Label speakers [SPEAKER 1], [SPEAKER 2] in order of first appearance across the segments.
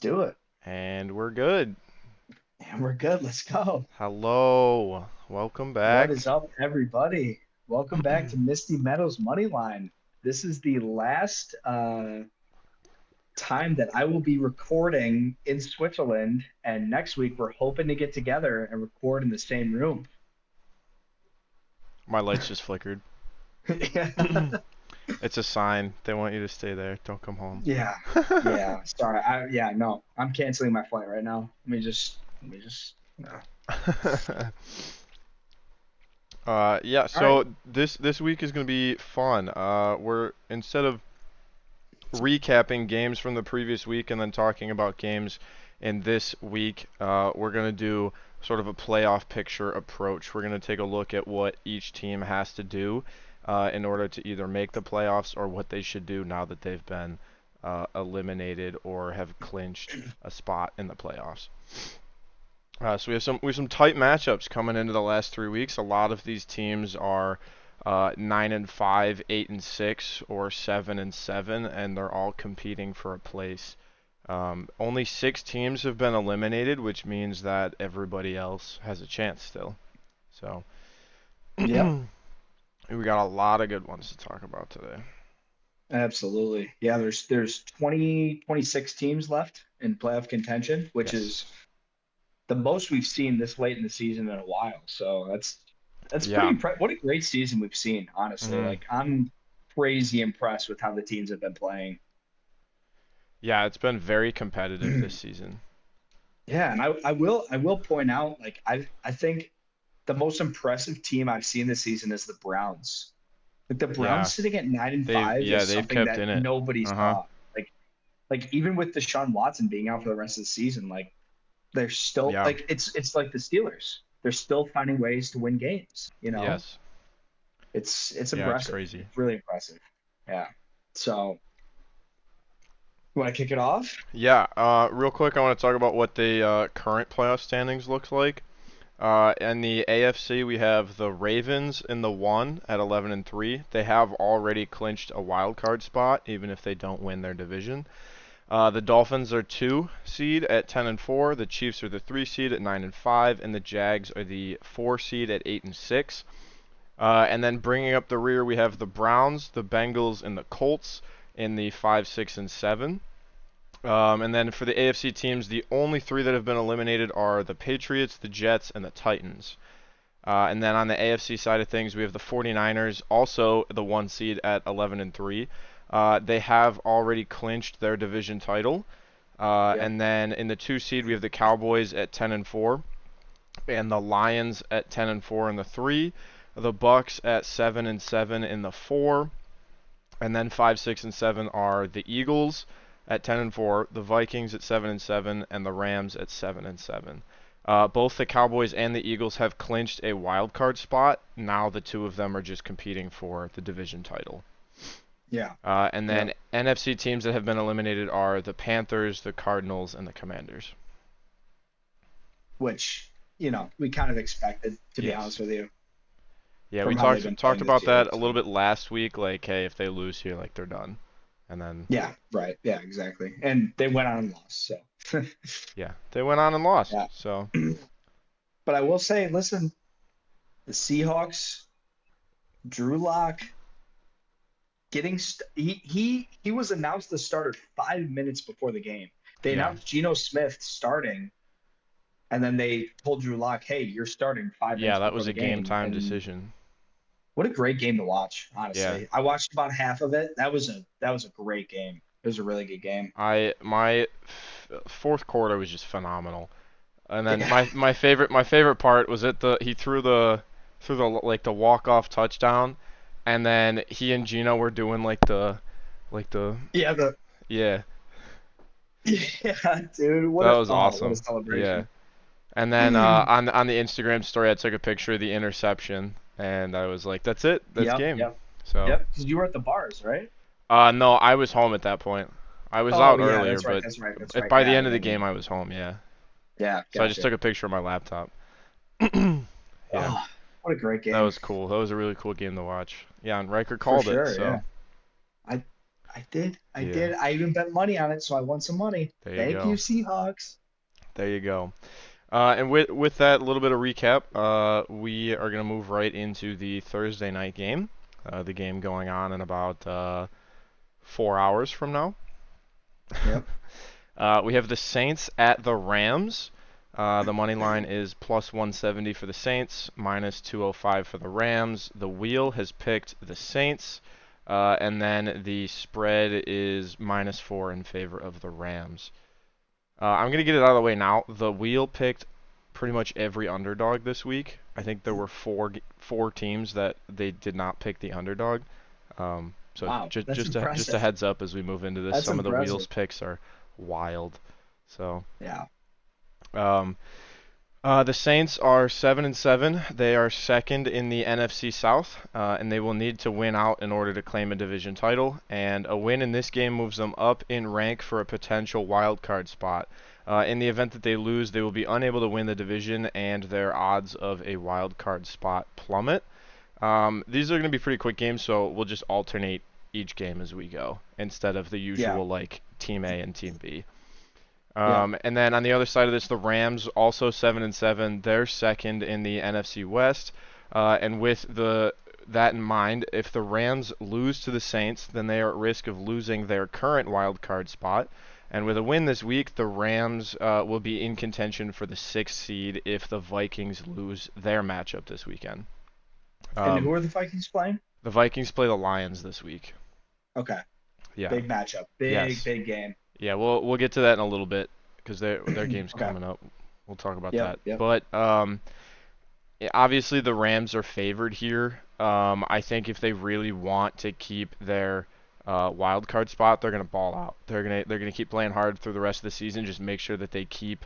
[SPEAKER 1] do it.
[SPEAKER 2] And we're good.
[SPEAKER 1] And we're good. Let's go.
[SPEAKER 2] Hello. Welcome
[SPEAKER 1] What
[SPEAKER 2] back.
[SPEAKER 1] is up, everybody? Welcome back to Misty Meadows Moneyline. This is the last time that I will be recording in Switzerland. And next week, we're hoping to get together and record in the same room.
[SPEAKER 2] My lights just flickered.
[SPEAKER 1] Yeah.
[SPEAKER 2] It's a sign. They want you to stay there. Don't come home.
[SPEAKER 1] Yeah. Yeah. Sorry. No. I'm canceling my flight right now. No.
[SPEAKER 2] Yeah,
[SPEAKER 1] All right.
[SPEAKER 2] so this week is going to be fun. We're instead of recapping games from the previous week and then talking about games in this week, we're going to do sort of a playoff picture approach. We're going to take a look at what each team has to do in order to either make the playoffs or what they should do now that they've been eliminated or have clinched a spot in the playoffs. So we have some tight matchups coming into the last 3 weeks. A lot of these teams are 9-5, 8-6, or 7-7, and they're all competing for a place. Only 6 teams have been eliminated, which means that everybody else has a chance still. So
[SPEAKER 1] Yep.
[SPEAKER 2] we got a lot of good ones to talk about today.
[SPEAKER 1] Absolutely. Yeah, there's 26 teams left in playoff contention, which
[SPEAKER 2] Yes.
[SPEAKER 1] is the most we've seen this late in the season in a while. So that's pretty
[SPEAKER 2] Yeah.
[SPEAKER 1] what a great season we've seen, honestly.
[SPEAKER 2] hmm
[SPEAKER 1] Like I'm crazy impressed with how the teams have been playing.
[SPEAKER 2] Yeah, it's been very competitive this season.
[SPEAKER 1] Yeah, and I will point out like I think the most impressive team I've seen this season is the Browns. Like the Browns
[SPEAKER 2] Yeah,
[SPEAKER 1] sitting at 9-5
[SPEAKER 2] yeah
[SPEAKER 1] is
[SPEAKER 2] they've
[SPEAKER 1] something
[SPEAKER 2] kept
[SPEAKER 1] that
[SPEAKER 2] in it.
[SPEAKER 1] nobody
[SPEAKER 2] Uh-huh.
[SPEAKER 1] saw. Like even with Deshaun Watson being out for the rest of the season, like they're still
[SPEAKER 2] Yeah.
[SPEAKER 1] like it's like the Steelers. They're still finding ways to win games, you know?
[SPEAKER 2] Yes.
[SPEAKER 1] It's
[SPEAKER 2] Yeah, it's
[SPEAKER 1] impressive.
[SPEAKER 2] crazy.
[SPEAKER 1] It's really impressive. Yeah. So, you want to kick it off?
[SPEAKER 2] Yeah, real quick, I want to talk about what the current playoff standings looks like. In the AFC, we have the Ravens in the 1 at 11-3. They have already clinched a wild card spot, even if they don't win their division. The Dolphins are 2 seed at 10-4. The Chiefs are the 3 seed at 9-5, and the Jags are the 4 seed at 8-6. And then bringing up the rear, we have the Browns, the Bengals, and the Colts in the 5, 6, and 7. And then for the AFC teams, the only 3 that have been eliminated are the Patriots, the Jets, and the Titans. And then on the AFC side of things, we have the 49ers, also the 1 seed at 11-3. They have already clinched their division title.
[SPEAKER 1] Yep.
[SPEAKER 2] And then in the 2 seed, we have the Cowboys at 10-4, and the Lions at 10-4 in the 3, the Bucks at 7-7 in the 4, and then 5, 6, and 7 are the Eagles at 10-4, the Vikings at 7-7, and the Rams at 7-7. Both the Cowboys and the Eagles have clinched a wild card spot. Now the two of them are just competing for the division title.
[SPEAKER 1] Yeah.
[SPEAKER 2] And then
[SPEAKER 1] Yep.
[SPEAKER 2] NFC teams that have been eliminated are the Panthers, the Cardinals, and the Commanders.
[SPEAKER 1] Which, we kind of expected, to be
[SPEAKER 2] Yes.
[SPEAKER 1] honest with you,
[SPEAKER 2] Yeah, we
[SPEAKER 1] from how they've been
[SPEAKER 2] talked
[SPEAKER 1] playing this
[SPEAKER 2] about
[SPEAKER 1] year.
[SPEAKER 2] that a little
[SPEAKER 1] So,
[SPEAKER 2] bit last week. Like, hey, if they lose here, like they're done. And then
[SPEAKER 1] yeah, right. Yeah, exactly. And they went on and lost. So,
[SPEAKER 2] yeah, they went on and lost.
[SPEAKER 1] yeah.
[SPEAKER 2] So
[SPEAKER 1] But I will say, listen, the Seahawks, Drew Lock, he was announced the starter 5 minutes before the game. They
[SPEAKER 2] yeah,
[SPEAKER 1] announced Geno Smith starting, and then they told Drew Lock, "Hey, you're starting five
[SPEAKER 2] yeah,
[SPEAKER 1] minutes
[SPEAKER 2] that
[SPEAKER 1] before
[SPEAKER 2] was
[SPEAKER 1] the
[SPEAKER 2] a game
[SPEAKER 1] game."
[SPEAKER 2] time
[SPEAKER 1] And
[SPEAKER 2] decision.
[SPEAKER 1] what a great game to watch!
[SPEAKER 2] Yeah,
[SPEAKER 1] Honestly, I watched about half of it. That was a great game. It was a really good game.
[SPEAKER 2] my fourth quarter was just phenomenal. And then
[SPEAKER 1] Yeah,
[SPEAKER 2] my favorite part was he threw the like the walk off touchdown, and then he and Gino were doing like the
[SPEAKER 1] yeah,
[SPEAKER 2] yeah,
[SPEAKER 1] yeah, dude.
[SPEAKER 2] that was
[SPEAKER 1] What a
[SPEAKER 2] awesome. Yeah.
[SPEAKER 1] celebration!
[SPEAKER 2] And then on the Instagram story, I took a picture of the interception, and I was like, "That's it. That's
[SPEAKER 1] Yep,
[SPEAKER 2] game."
[SPEAKER 1] yep,
[SPEAKER 2] So,
[SPEAKER 1] yep. Because you were at the bars, right?
[SPEAKER 2] no, I was home at that point. I was
[SPEAKER 1] Oh
[SPEAKER 2] out
[SPEAKER 1] yeah,
[SPEAKER 2] earlier,
[SPEAKER 1] that's right,
[SPEAKER 2] but
[SPEAKER 1] that's right, that's
[SPEAKER 2] if
[SPEAKER 1] right.
[SPEAKER 2] by the
[SPEAKER 1] Yeah,
[SPEAKER 2] end of
[SPEAKER 1] yeah,
[SPEAKER 2] the
[SPEAKER 1] yeah.
[SPEAKER 2] game, I was home. Yeah.
[SPEAKER 1] Yeah,
[SPEAKER 2] So I just
[SPEAKER 1] gotcha.
[SPEAKER 2] took a picture of my laptop. Yeah,
[SPEAKER 1] Oh, what a great
[SPEAKER 2] that
[SPEAKER 1] game.
[SPEAKER 2] was cool. That was a really cool game to watch. Yeah, and Riker
[SPEAKER 1] For
[SPEAKER 2] called it.
[SPEAKER 1] sure,
[SPEAKER 2] So
[SPEAKER 1] yeah. I I did. I
[SPEAKER 2] Yeah,
[SPEAKER 1] did. I even bet money on it, so I won some money.
[SPEAKER 2] there you
[SPEAKER 1] Thank you,
[SPEAKER 2] go.
[SPEAKER 1] Seahawks.
[SPEAKER 2] There you go. And with that little bit of recap, we are gonna move right into the Thursday night game. The game going on in about 4 hours from now.
[SPEAKER 1] Yep.
[SPEAKER 2] We have the Saints at the Rams. The money line is plus 170 for the Saints, minus 205 for the Rams. The wheel has picked the Saints, and then the spread is -4 in favor of the Rams. I'm going to get it out of the way now. The wheel picked pretty much every underdog this week. I think there were four teams that they did not pick the underdog. So
[SPEAKER 1] Wow, that's
[SPEAKER 2] just a
[SPEAKER 1] impressive.
[SPEAKER 2] heads up as we move into this.
[SPEAKER 1] That's
[SPEAKER 2] Some of the wheels
[SPEAKER 1] impressive.
[SPEAKER 2] picks are wild. So
[SPEAKER 1] Yeah.
[SPEAKER 2] um, the Saints are 7-7. They are second in the NFC South, and they will need to win out in order to claim a division title. And a win in this game moves them up in rank for a potential wild card spot. In the event that they lose, they will be unable to win the division, and their odds of a wild card spot plummet. These are going to be pretty quick games, so we'll just alternate each game as we go instead of the
[SPEAKER 1] Yeah.
[SPEAKER 2] usual like Team A and Team B.
[SPEAKER 1] Yeah.
[SPEAKER 2] And then on the other side of this, the Rams also 7-7. They're second in the NFC West. And with that in mind, if the Rams lose to the Saints, then they are at risk of losing their current wild card spot. And with a win this week, the Rams will be in contention for the sixth seed if the Vikings lose their matchup this weekend.
[SPEAKER 1] And who
[SPEAKER 2] Um,
[SPEAKER 1] are the Vikings playing?
[SPEAKER 2] the Vikings play the Lions this week.
[SPEAKER 1] Okay.
[SPEAKER 2] Yeah.
[SPEAKER 1] Big matchup. Big,
[SPEAKER 2] Yes.
[SPEAKER 1] big game.
[SPEAKER 2] Yeah, we'll get to that in a little bit because their game's
[SPEAKER 1] Okay.
[SPEAKER 2] coming up. We'll talk about
[SPEAKER 1] Yep.
[SPEAKER 2] that.
[SPEAKER 1] Yep.
[SPEAKER 2] But obviously the Rams are favored here. I think if they really want to keep their wild card spot, they're gonna ball out. They're gonna keep playing hard through the rest of the season. Just make sure that they keep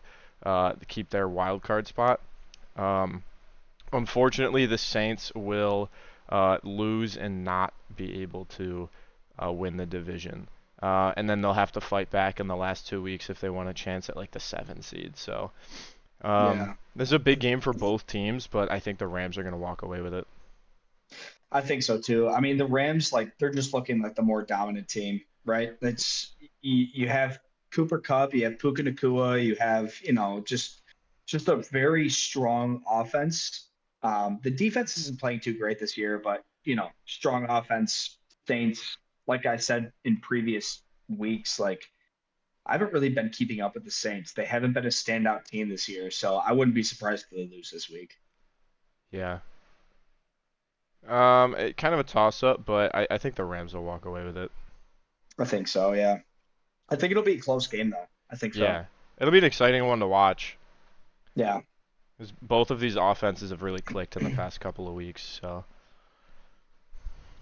[SPEAKER 2] their wild card spot. Um, Unfortunately, the Saints will lose and not be able to win the division. And then they'll have to fight back in the last 2 weeks if they want a chance at like the 7 seed. So
[SPEAKER 1] Yeah.
[SPEAKER 2] this is a big game for both teams, but I think the Rams are going to walk away with it.
[SPEAKER 1] I think so too. I mean, the Rams, like, they're just looking like the more dominant team, right? It's you have Cooper Cup, you have Puka Nakua, you have, just a very strong offense. The defense isn't playing too great this year, but strong offense. Saints, like I said in previous weeks, like I haven't really been keeping up with the Saints. They haven't been a standout team this year, so I wouldn't be surprised if they lose this week.
[SPEAKER 2] Yeah. Kind of a toss up, but I think the Rams will walk away with it.
[SPEAKER 1] I think so, yeah. I think it'll be a close game though. I think so.
[SPEAKER 2] Yeah. It'll be an exciting one to watch.
[SPEAKER 1] Yeah.
[SPEAKER 2] 'Cause both of these offenses have really clicked in the past couple of weeks. So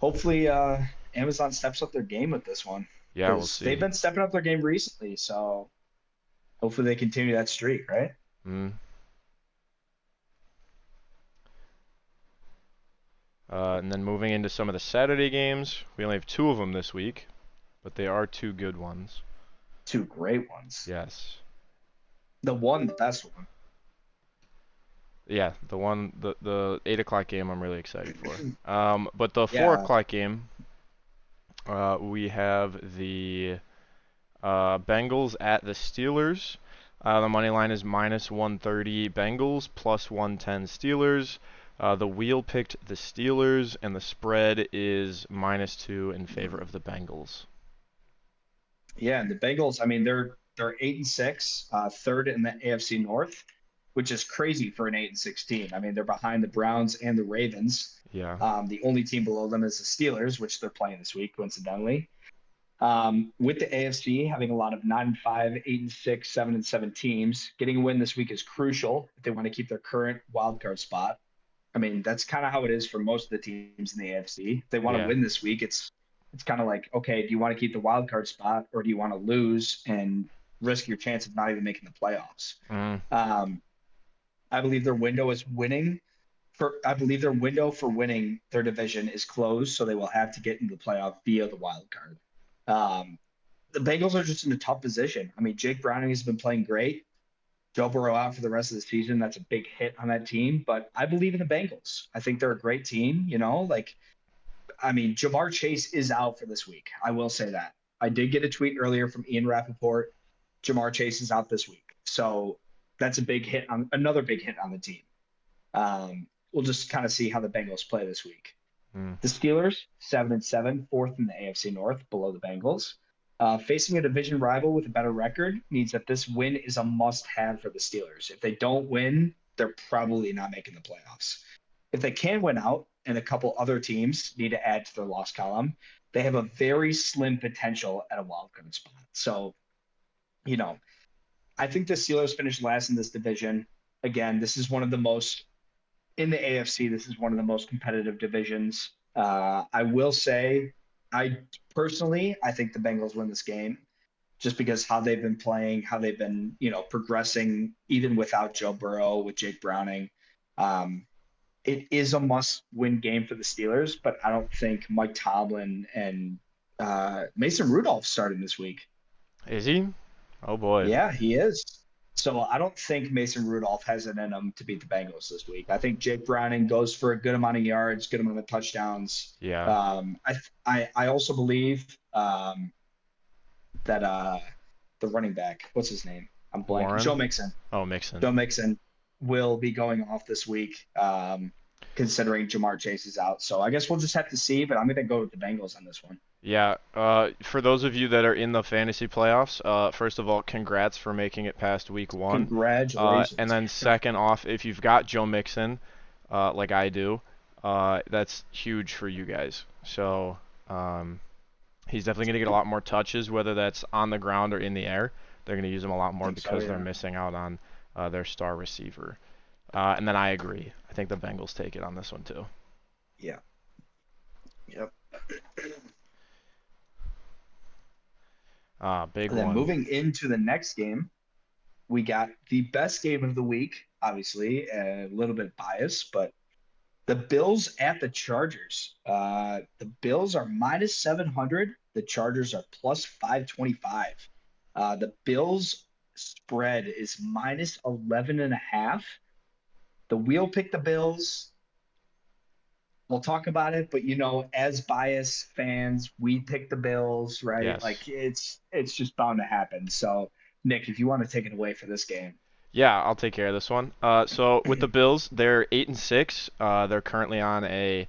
[SPEAKER 1] Hopefully Amazon steps up their game with this one
[SPEAKER 2] yeah, we'll
[SPEAKER 1] because they've
[SPEAKER 2] see.
[SPEAKER 1] been stepping up their game recently. So hopefully they continue that streak, right?
[SPEAKER 2] Mm. And then moving into some of the Saturday games, we only have two of them this week, but they are two good ones.
[SPEAKER 1] Two great ones.
[SPEAKER 2] Yes.
[SPEAKER 1] The best one.
[SPEAKER 2] Yeah, the 8 o'clock game I'm really excited for. But the four
[SPEAKER 1] Yeah.
[SPEAKER 2] o'clock game, we have the Bengals at the Steelers. The money line is -130 Bengals, +110 Steelers. The wheel picked the Steelers, and the spread is -2 in favor of the Bengals.
[SPEAKER 1] Yeah, and the Bengals, I mean, they're 8-6, third in the AFC North, which is crazy for an 8-6 team. I mean, they're behind the Browns and the Ravens.
[SPEAKER 2] Yeah,
[SPEAKER 1] The only team below them is the Steelers, which they're playing this week, coincidentally. With the AFC having a lot of 9-5, 8-6, 7-7 teams, getting a win this week is crucial if they want to keep their current wild card spot. I mean, that's kind of how it is for most of the teams in the AFC. If they want to
[SPEAKER 2] yeah,
[SPEAKER 1] win this week, it's kind of like, okay, do you want to keep the wild card spot or do you want to lose and risk your chance of not even making the playoffs?
[SPEAKER 2] mm,
[SPEAKER 1] Um, I believe their window is winning. I believe their window for winning their division is closed, so they will have to get into the playoff via the wild card. Um, the Bengals are just in a tough position. I mean, Jake Browning has been playing great. Joe Burrow out for the rest of the season. That's a big hit on that team. But I believe in the Bengals. I think they're a great team. Like, I mean, Jamar Chase is out for this week. I will say that. I did get a tweet earlier from Ian Rappaport. Jamar Chase is out this week. So that's a big hit on another big hit on the team. We'll just kind of see how the Bengals play this week.
[SPEAKER 2] Mm.
[SPEAKER 1] The Steelers, 7-7, fourth in the AFC North, below the Bengals. Facing a division rival with a better record means that this win is a must-have for the Steelers. If they don't win, they're probably not making the playoffs. If they can win out, and a couple other teams need to add to their loss column, they have a very slim potential at a wild card spot. So, you know, I think the Steelers finished last in this division. Again, this is one of the most in the AFC. This is one of the most competitive divisions. I will say, I personally, I think the Bengals win this game, just because how they've been playing, how they've been, progressing, even without Joe Burrow, with Jake Browning. It is a must-win game for the Steelers, but I don't think Mike Tomlin and Mason Rudolph starting this week.
[SPEAKER 2] Is he? Oh boy.
[SPEAKER 1] Yeah, he is. So I don't think Mason Rudolph has it in him to beat the Bengals this week. I think Jake Browning goes for a good amount of yards, good amount of touchdowns.
[SPEAKER 2] Yeah.
[SPEAKER 1] I also believe that the running back, what's his name? I'm blanking.
[SPEAKER 2] Warren?
[SPEAKER 1] Joe Mixon.
[SPEAKER 2] Oh, Mixon.
[SPEAKER 1] Joe Mixon will be going off this week, considering Jamar Chase is out. So I guess we'll just have to see, but I'm going to go with the Bengals on this one.
[SPEAKER 2] Yeah, for those of you that are in the fantasy playoffs, first of all, congrats for making it past week 1.
[SPEAKER 1] Congratulations.
[SPEAKER 2] And then second off, if you've got Joe Mixon, like I do, that's huge for you guys. So he's definitely going to get a lot more touches, whether that's on the ground or in the air. They're going to use him a lot more because they're missing out on their star receiver. And then I agree. I think the Bengals take it on this one too.
[SPEAKER 1] Yeah. Yep.
[SPEAKER 2] Big
[SPEAKER 1] and then
[SPEAKER 2] one.
[SPEAKER 1] Moving into the next game, we got the best game of the week. Obviously, a little bit biased, but the Bills at the Chargers. The Bills are minus 700. The Chargers are plus 525. The Bills spread is minus 11.5. The wheel picked the Bills. We'll talk about it, but as bias fans, we pick the Bills, right?
[SPEAKER 2] Yes.
[SPEAKER 1] Like it's just bound to happen. So, Nick, if you want to take it away for this game.
[SPEAKER 2] Yeah, I'll take care of this one. So with the Bills, they're 8-6. They're currently on a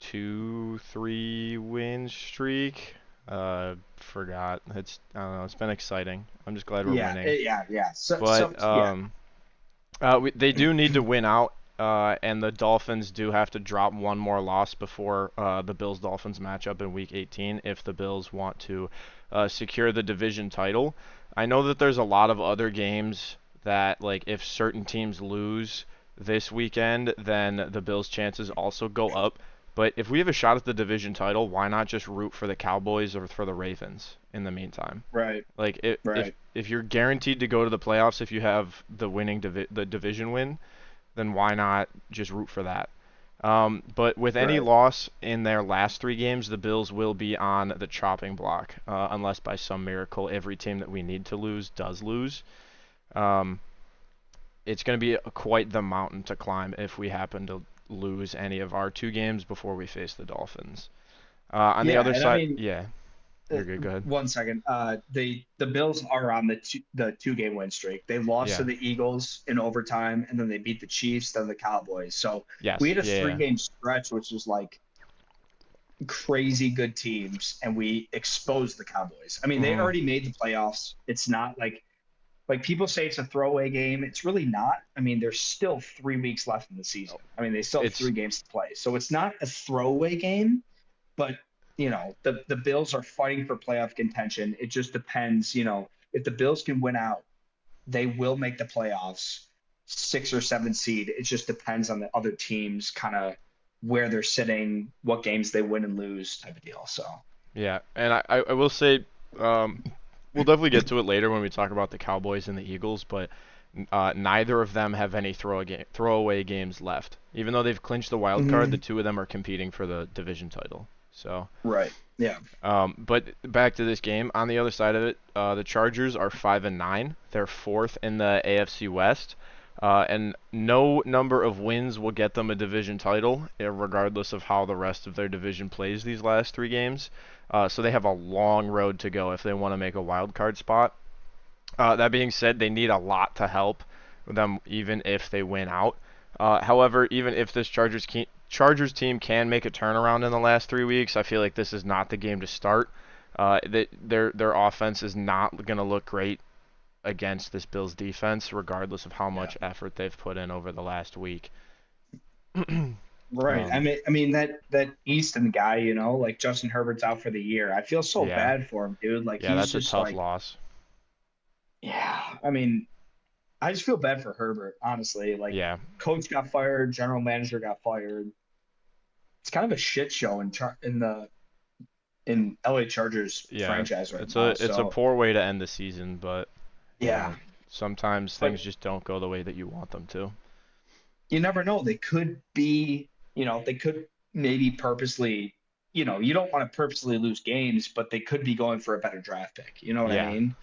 [SPEAKER 2] 2-3 win streak. Forgot. I don't know. It's been exciting. I'm just glad we're winning.
[SPEAKER 1] Yeah.
[SPEAKER 2] They do need to win out. And the Dolphins do have to drop one more loss before the Bills-Dolphins matchup in Week 18 if the Bills want to secure the division title. I know that there's a lot of other games that, like, if certain teams lose this weekend, then the Bills' chances also go up. But if we have a shot at the division title, why not just root for the Cowboys or for the Ravens in the meantime?
[SPEAKER 1] Right.
[SPEAKER 2] Like, if you're guaranteed to go to the playoffs if you have the the division win, then why not just root for that? But with any loss in their last 3 games, the Bills will be on the chopping block, unless by some miracle every team that we need to lose does lose. It's going to be quite the mountain to climb if we happen to lose any of our 2 games before we face the Dolphins. On the other side, you're good. Go ahead.
[SPEAKER 1] 1 second. The Bills are on the 2-game win streak. They lost to the Eagles in overtime, and then they beat the Chiefs, then the Cowboys. So we had a 3-game stretch, which was like crazy good teams, and we exposed the Cowboys. I mean, they already made the playoffs. It's not like people say it's a throwaway game. It's really not. I mean, there's still 3 weeks left in the season. I mean, they still have 3 games to play. So it's not a throwaway game, but the Bills are fighting for playoff contention. It just depends, if the Bills can win out, they will make the playoffs, 6 or 7 seed. It just depends on the other teams, kind of where they're sitting, what games they win and lose type of deal. So,
[SPEAKER 2] yeah. And I will say, we'll definitely get to it later when we talk about the Cowboys and the Eagles, but neither of them have any throwaway games left. Even though they've clinched the wild card, the 2 of them are competing for the division title. So
[SPEAKER 1] right, yeah.
[SPEAKER 2] But back to this game. On the other side of it, the Chargers are 5-9. They're 4th in the AFC West. And no number of wins will get them a division title, regardless of how the rest of their division plays these last 3 games. So they have a long road to go if they want to make a wild card spot. That being said, they need a lot to help them, even if they win out. However, even if this Chargers team can make a turnaround in the last 3 weeks, I feel like this is not the game to start. Their offense is not going to look great against this Bills defense, regardless of how
[SPEAKER 1] Yeah.
[SPEAKER 2] much effort they've put in over the last week.
[SPEAKER 1] Right.
[SPEAKER 2] um,
[SPEAKER 1] I mean that Easton guy, like Justin Herbert's out for the year. I feel so
[SPEAKER 2] yeah,
[SPEAKER 1] bad for him, dude. Like
[SPEAKER 2] yeah,
[SPEAKER 1] he's
[SPEAKER 2] that's a
[SPEAKER 1] just
[SPEAKER 2] tough
[SPEAKER 1] like,
[SPEAKER 2] loss.
[SPEAKER 1] yeah. I mean, I just feel bad for Herbert, honestly. Like
[SPEAKER 2] Yeah,
[SPEAKER 1] coach got fired, general manager got fired. It's kind of a shit show in LA Chargers
[SPEAKER 2] yeah,
[SPEAKER 1] franchise right
[SPEAKER 2] it's
[SPEAKER 1] now.
[SPEAKER 2] a
[SPEAKER 1] So
[SPEAKER 2] poor way to end the season, but
[SPEAKER 1] yeah,
[SPEAKER 2] sometimes
[SPEAKER 1] but
[SPEAKER 2] things just don't go the way that you want them to.
[SPEAKER 1] you never know. They could be, they could maybe purposely, you don't want to purposely lose games, but they could be going for a better draft pick. You know what I
[SPEAKER 2] Yeah,
[SPEAKER 1] mean?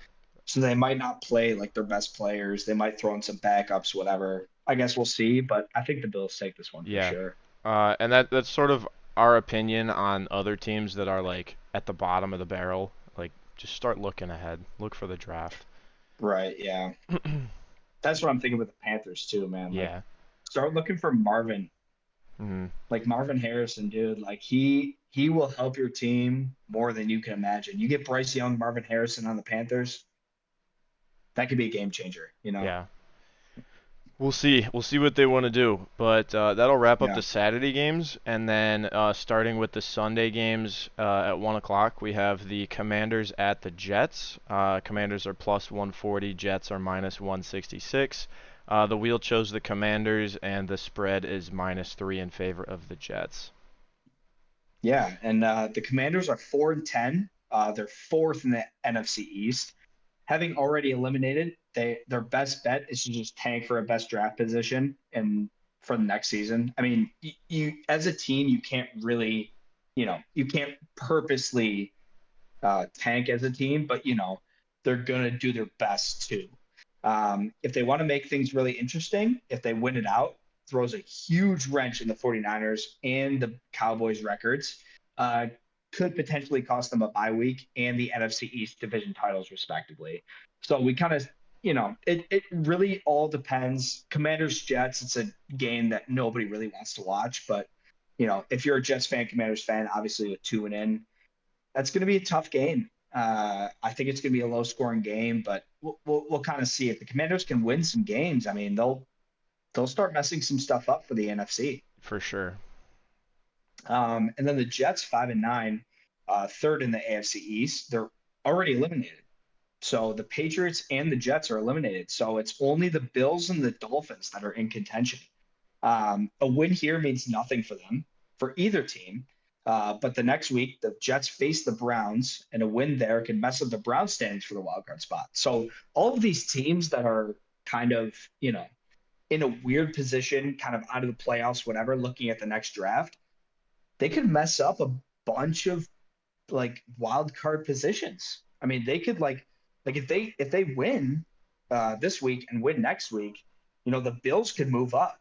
[SPEAKER 1] So they might not play like their best players. They might throw in some backups, whatever. I guess we'll see, but I think the Bills take this one for
[SPEAKER 2] yeah,
[SPEAKER 1] sure.
[SPEAKER 2] and that's sort of our opinion on other teams that are like at the bottom of the barrel. Like, just start looking ahead, look for the draft.
[SPEAKER 1] Right. Yeah. That's what I'm thinking with the Panthers too, man. Like
[SPEAKER 2] Yeah.
[SPEAKER 1] start looking for Marvin,
[SPEAKER 2] Mhm.
[SPEAKER 1] like Marvin Harrison, dude. Like he will help your team more than you can imagine. You get Bryce Young, Marvin Harrison on the Panthers, that could be a game changer.
[SPEAKER 2] Yeah. We'll see. We'll see what they want to do. But that'll wrap up
[SPEAKER 1] Yeah.
[SPEAKER 2] the Saturday games, and then starting with the Sunday games at 1 o'clock, we have the Commanders at the Jets. Commanders are plus 140. Jets are minus 166. The wheel chose the Commanders, and the spread is -3 in favor of the Jets.
[SPEAKER 1] Yeah. And the Commanders are 4-10. They're fourth in the NFC East. Having already eliminated, their best bet is to just tank for a best draft position and for the next season. I mean, you as a team, you can't really, you can't purposely tank as a team, but they're gonna do their best too. If they want to make things really interesting, if they win it out, throws a huge wrench in the 49ers and the Cowboys records. Uh, could potentially cost them a bye week and the NFC East division titles, respectively. So we kind of, it really all depends. Commanders Jets, it's a game that nobody really wants to watch, but if you're a Jets fan, Commanders fan, obviously with 2 and in, that's going to be a tough game. I think it's going to be a low scoring game, but we'll kind of see if the Commanders can win some games. I mean, they'll start messing some stuff up for the NFC.
[SPEAKER 2] For sure.
[SPEAKER 1] And then the Jets 5-9, third in the AFC East. They're already eliminated. So the Patriots and the Jets are eliminated. So it's only the Bills and the Dolphins that are in contention. A win here means nothing for them, for either team. But the next week, the Jets face the Browns, and a win there can mess up the Browns' standings for the wild card spot. So all of these teams that are kind of, in a weird position, kind of out of the playoffs, whatever, looking at the next draft, they could mess up a bunch of like wild card positions. I mean, they could like if they win this week and win next week, the Bills could move up,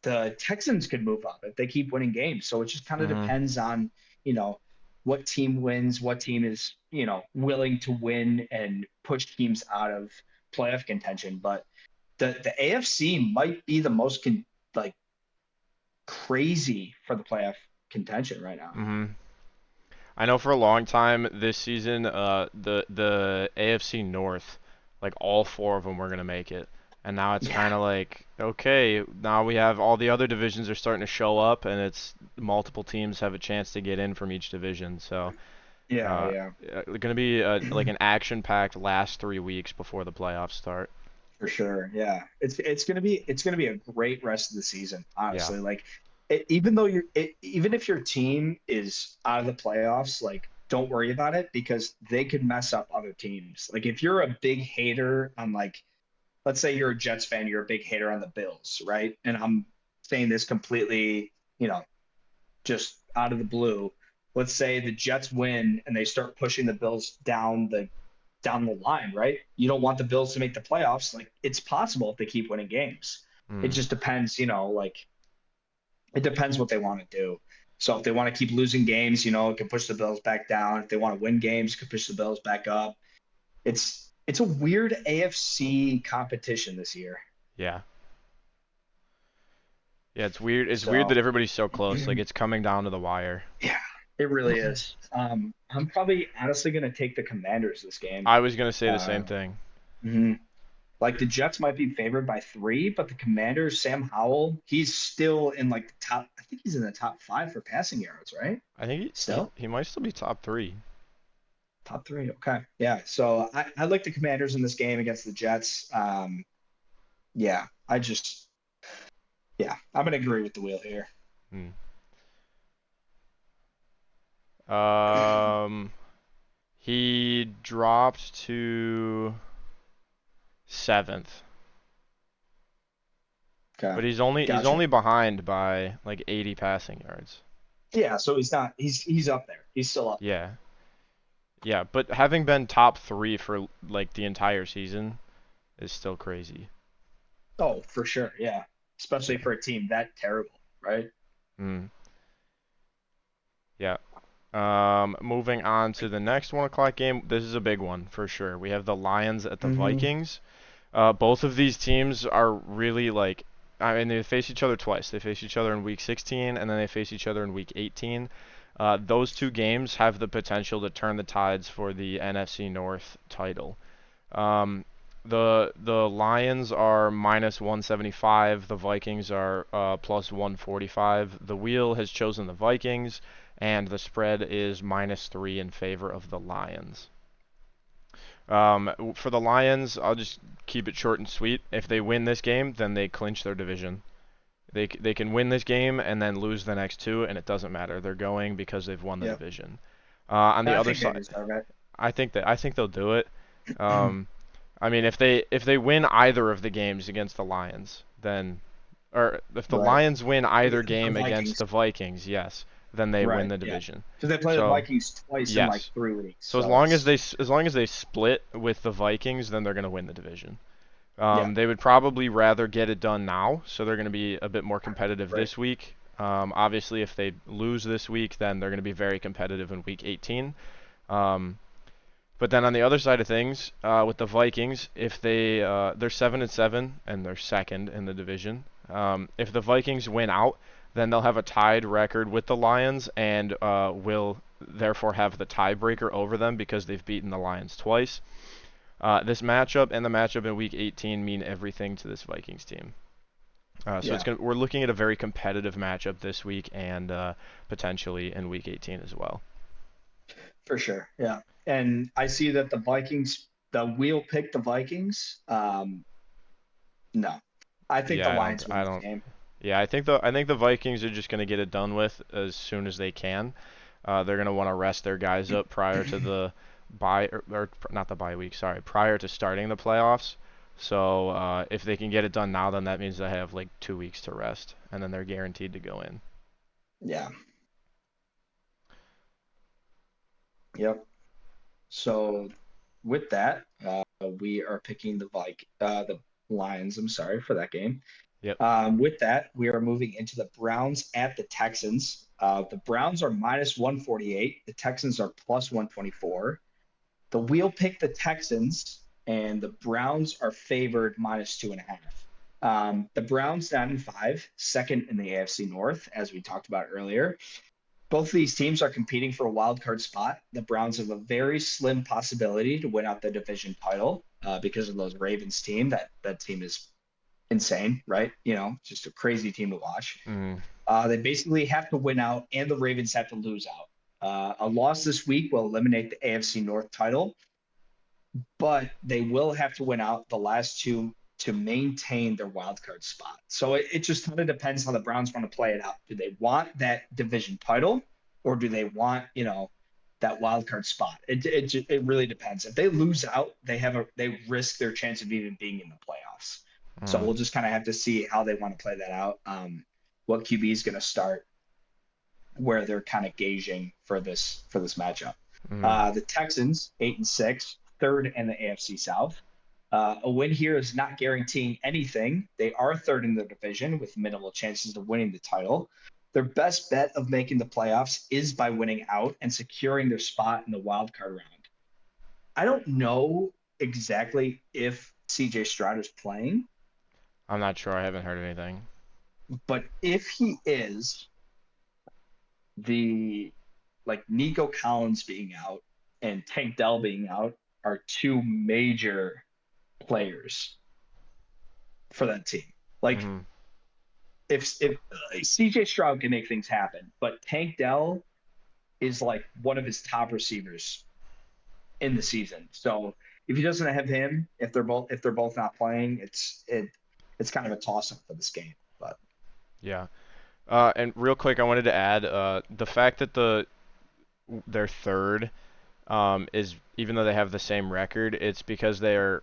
[SPEAKER 1] the Texans could move up if they keep winning games. So it just kind of
[SPEAKER 2] Mhm.
[SPEAKER 1] depends on, you know, what team wins, what team is, willing to win and push teams out of playoff contention. But the AFC might be the most like crazy for the playoff contention right now.
[SPEAKER 2] Mhm. I know for a long time this season, the AFC North, like all 4 of them were gonna make it, and now it's
[SPEAKER 1] Yeah,
[SPEAKER 2] kind of like, okay, now we have all the other divisions are starting to show up, and it's multiple teams have a chance to get in from each division. So,
[SPEAKER 1] yeah, yeah,
[SPEAKER 2] gonna be like an action-packed last 3 weeks before the playoffs start.
[SPEAKER 1] for sure. Yeah, it's gonna be a great rest of the season.
[SPEAKER 2] Yeah.
[SPEAKER 1] Honestly, like even though even if your team is out of the playoffs, like don't worry about it because they could mess up other teams. Like if you're a big hater on like, let's say you're a Jets fan, you're a big hater on the Bills, right? And I'm saying this completely, just out of the blue. Let's say the Jets win and they start pushing the Bills down the down the line, right? You don't want the Bills to make the playoffs. Like it's possible if they keep winning games. It
[SPEAKER 2] Mm.
[SPEAKER 1] just depends, like it depends what they want to do. So if they want to keep losing games, it can push the Bills back down. If they want to win games, it can push the Bills back up. It's a weird AFC competition this year.
[SPEAKER 2] Yeah. Yeah, it's weird. It's weird that
[SPEAKER 1] So
[SPEAKER 2] everybody's so close. Like it's coming down to the wire.
[SPEAKER 1] yeah, it really is. I'm probably honestly going to take the Commanders this game.
[SPEAKER 2] I was gonna say the
[SPEAKER 1] Uh,
[SPEAKER 2] same thing.
[SPEAKER 1] mhm. Like the Jets might be favored by 3, but the Commanders, Sam Howell, he's still in like the top. I think he's in the top 5 for passing yards, right?
[SPEAKER 2] I think
[SPEAKER 1] Still
[SPEAKER 2] he might still be top three.
[SPEAKER 1] top 3. Okay, yeah. So I like the Commanders in this game against the Jets. Yeah, I'm gonna agree with the wheel here.
[SPEAKER 2] Hmm. Um, he dropped to seventh,
[SPEAKER 1] Okay,
[SPEAKER 2] but he's
[SPEAKER 1] gotcha.
[SPEAKER 2] only behind by like 80 passing yards.
[SPEAKER 1] Yeah, so he's not. He's up there. He's still up there.
[SPEAKER 2] Yeah, yeah, but having been top three for like the entire season is still crazy.
[SPEAKER 1] Oh, for sure. Yeah, especially
[SPEAKER 2] Yeah.
[SPEAKER 1] for a team that terrible, right?
[SPEAKER 2] Mm, yeah. Moving on to the next 1 o'clock game. This is a big one for sure. We have the Lions at the
[SPEAKER 1] Hmm.
[SPEAKER 2] Vikings. Both of these teams are really like, I mean, they face each other twice. They face each other in week 16 and then they face each other in week 18. Those two games have the potential to turn the tides for the NFC North title. Um, the Lions are minus 175. The Vikings are plus 145. The wheel has chosen the Vikings, and the spread is -3 in favor of the Lions. For the Lions, I'll just keep it short and sweet. If they win this game, then they clinch their division. They can win this game and then lose the next two, and it doesn't matter. They're going because they've won the
[SPEAKER 1] Yep.
[SPEAKER 2] division. On the
[SPEAKER 1] I
[SPEAKER 2] other
[SPEAKER 1] think they
[SPEAKER 2] side,
[SPEAKER 1] deserve it.
[SPEAKER 2] I think they'll do it. Um, I mean, if they win either of the games against the Lions, then or if the
[SPEAKER 1] Right.
[SPEAKER 2] Lions win either
[SPEAKER 1] The
[SPEAKER 2] game against
[SPEAKER 1] Vikings.
[SPEAKER 2] the Vikings, yes, then they win
[SPEAKER 1] Right.
[SPEAKER 2] the
[SPEAKER 1] Yeah.
[SPEAKER 2] division.
[SPEAKER 1] Because they play the
[SPEAKER 2] So,
[SPEAKER 1] Vikings twice in like
[SPEAKER 2] yes.
[SPEAKER 1] 3 weeks.
[SPEAKER 2] So
[SPEAKER 1] So it's
[SPEAKER 2] as long as they split with the Vikings, then they're going to win the division.
[SPEAKER 1] yeah.
[SPEAKER 2] They would probably rather get it done now, so they're going to be a bit more competitive
[SPEAKER 1] Right.
[SPEAKER 2] this week. Obviously, if they lose this week, then they're going to be very competitive in week 18. Um, but then on the other side of things, with the Vikings, if they're 7-7 and they're second in the division. If the Vikings win out, then they'll have a tied record with the Lions and will therefore have the tiebreaker over them because they've beaten the Lions twice. This matchup and the matchup in Week 18 mean everything to this Vikings team. So
[SPEAKER 1] Yeah.
[SPEAKER 2] we're looking at a very competitive matchup this week and potentially in Week 18 as well.
[SPEAKER 1] For sure. Yeah. And I see that the Vikings, the wheel pick the Vikings. No. I think the
[SPEAKER 2] Yeah,
[SPEAKER 1] Lions win
[SPEAKER 2] I
[SPEAKER 1] this
[SPEAKER 2] don't.
[SPEAKER 1] game.
[SPEAKER 2] Yeah, I think the Vikings are just going to get it done with as soon as they can. They're going to want to rest their guys up prior to the bye or not the bye week, sorry, prior to starting the playoffs. So if they can get it done now, then that means they have like 2 weeks to rest, and then they're guaranteed to go in.
[SPEAKER 1] Yeah. Yep. So with that, we are picking the Lions. I'm sorry for that game.
[SPEAKER 2] Yep.
[SPEAKER 1] With that, we are moving into the Browns at the Texans. The Browns are minus 148. The Texans are plus 124. The wheel picked the Texans, and the Browns are favored minus 2.5. The Browns 9-5, second in the AFC North, as we talked about earlier. Both of these teams are competing for a wild card spot. The Browns have a very slim possibility to win out the division title because of those Ravens team. That team is insane, right? Just a crazy team to watch.
[SPEAKER 2] Mm,
[SPEAKER 1] They basically have to win out, and the Ravens have to lose out. A loss this week will eliminate the AFC North title, but they will have to win out the last two to maintain their wild card spot. So it just kind of depends how the Browns want to play it out. Do they want that division title, or do they want that wild card spot? It really depends. If they lose out, they risk their chance of even being in the playoffs. So
[SPEAKER 2] mm,
[SPEAKER 1] we'll just kind of have to see how they want to play that out. What QB is going to start, where they're kind of gauging for this matchup.
[SPEAKER 2] mm.
[SPEAKER 1] The Texans 8-6. third in the AFC South. A win here is not guaranteeing anything. They are third in the division with minimal chances of winning the title. Their best bet of making the playoffs is by winning out and securing their spot in the wild card round. I don't know exactly if CJ Stroud is playing,
[SPEAKER 2] I'm not sure. I haven't heard anything.
[SPEAKER 1] but if he is, the like Nico Collins being out and Tank Dell being out are two major players for that team. Like
[SPEAKER 2] Hmm.
[SPEAKER 1] if CJ Stroud can make things happen, but Tank Dell is like one of his top receivers in the season. So if he doesn't have him, if they're both not playing, it's kind of a toss up for this game. But
[SPEAKER 2] Yeah. And real quick, I wanted to add the fact that they're third is even though they have the same record, it's because they are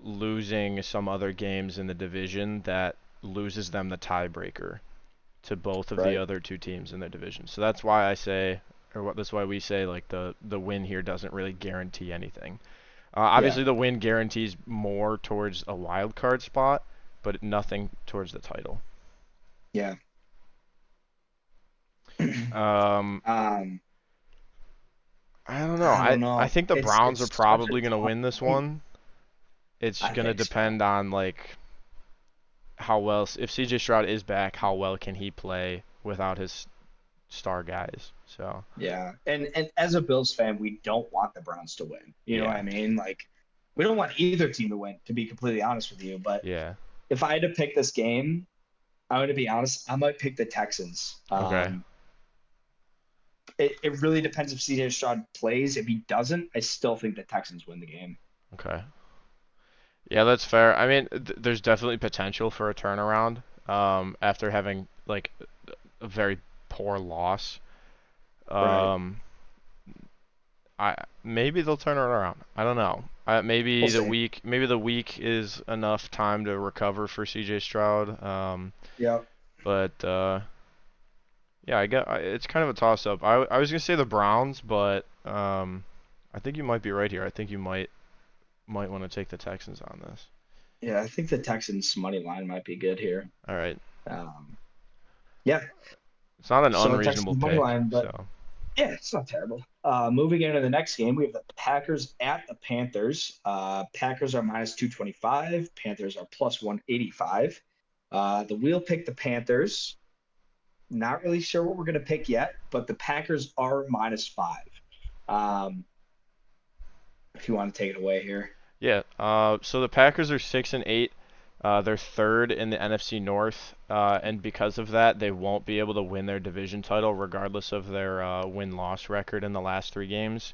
[SPEAKER 2] losing some other games in the division that loses them the tiebreaker to both of the
[SPEAKER 1] right,
[SPEAKER 2] other two teams in their division. So that's why I say, that's why we say like the win here doesn't really guarantee anything.
[SPEAKER 1] yeah,
[SPEAKER 2] Obviously, the win guarantees more towards a wild card spot, but nothing towards the title.
[SPEAKER 1] yeah.
[SPEAKER 2] Um,
[SPEAKER 1] um,
[SPEAKER 2] I don't know.
[SPEAKER 1] I don't
[SPEAKER 2] I
[SPEAKER 1] know.
[SPEAKER 2] think the Browns are
[SPEAKER 1] It's such a
[SPEAKER 2] probably gonna
[SPEAKER 1] tough
[SPEAKER 2] win this
[SPEAKER 1] game.
[SPEAKER 2] one. It's
[SPEAKER 1] I
[SPEAKER 2] gonna
[SPEAKER 1] think so.
[SPEAKER 2] depend on like how well if CJ Stroud is back, how well can he play without his star guys? So
[SPEAKER 1] Yeah. And as a Bills fan, we don't want the Browns to win. You know what
[SPEAKER 2] yeah,
[SPEAKER 1] I mean? Like we don't want either team to win, to be completely honest with you. But
[SPEAKER 2] yeah,
[SPEAKER 1] if I had to pick this game, I'm going to be honest, I might pick the Texans.
[SPEAKER 2] okay,
[SPEAKER 1] It really depends if CJ Stroud plays. If he doesn't, I still think the Texans win the game.
[SPEAKER 2] okay. Yeah, that's fair. I mean, there's definitely potential for a turnaround. After having like a very poor loss.
[SPEAKER 1] Right.
[SPEAKER 2] Um, I maybe they'll turn it around. I don't know.
[SPEAKER 1] We'll see.
[SPEAKER 2] Maybe the week is enough time to recover for CJ Stroud.
[SPEAKER 1] Yeah.
[SPEAKER 2] But yeah, it's kind of a toss up. I was gonna say the Browns, but I think you might be right here. I think you might want to take the Texans on this.
[SPEAKER 1] Yeah. I think the Texans money line might be good here.
[SPEAKER 2] All right,
[SPEAKER 1] Um, yeah.
[SPEAKER 2] it's not an
[SPEAKER 1] So
[SPEAKER 2] unreasonable
[SPEAKER 1] Texans money
[SPEAKER 2] pick.
[SPEAKER 1] line, but
[SPEAKER 2] So
[SPEAKER 1] yeah, it's not terrible. Moving into the next game, we have the Packers at the Panthers. Packers are minus 225. Panthers are plus 185. The wheel picked the Panthers. Not really sure what we're going to pick yet, but the Packers are minus five. Um, if you want to take it away here.
[SPEAKER 2] yeah, so the Packers are 6-8. They're third in the NFC North, and because of that, they won't be able to win their division title regardless of their win-loss record in the last three games,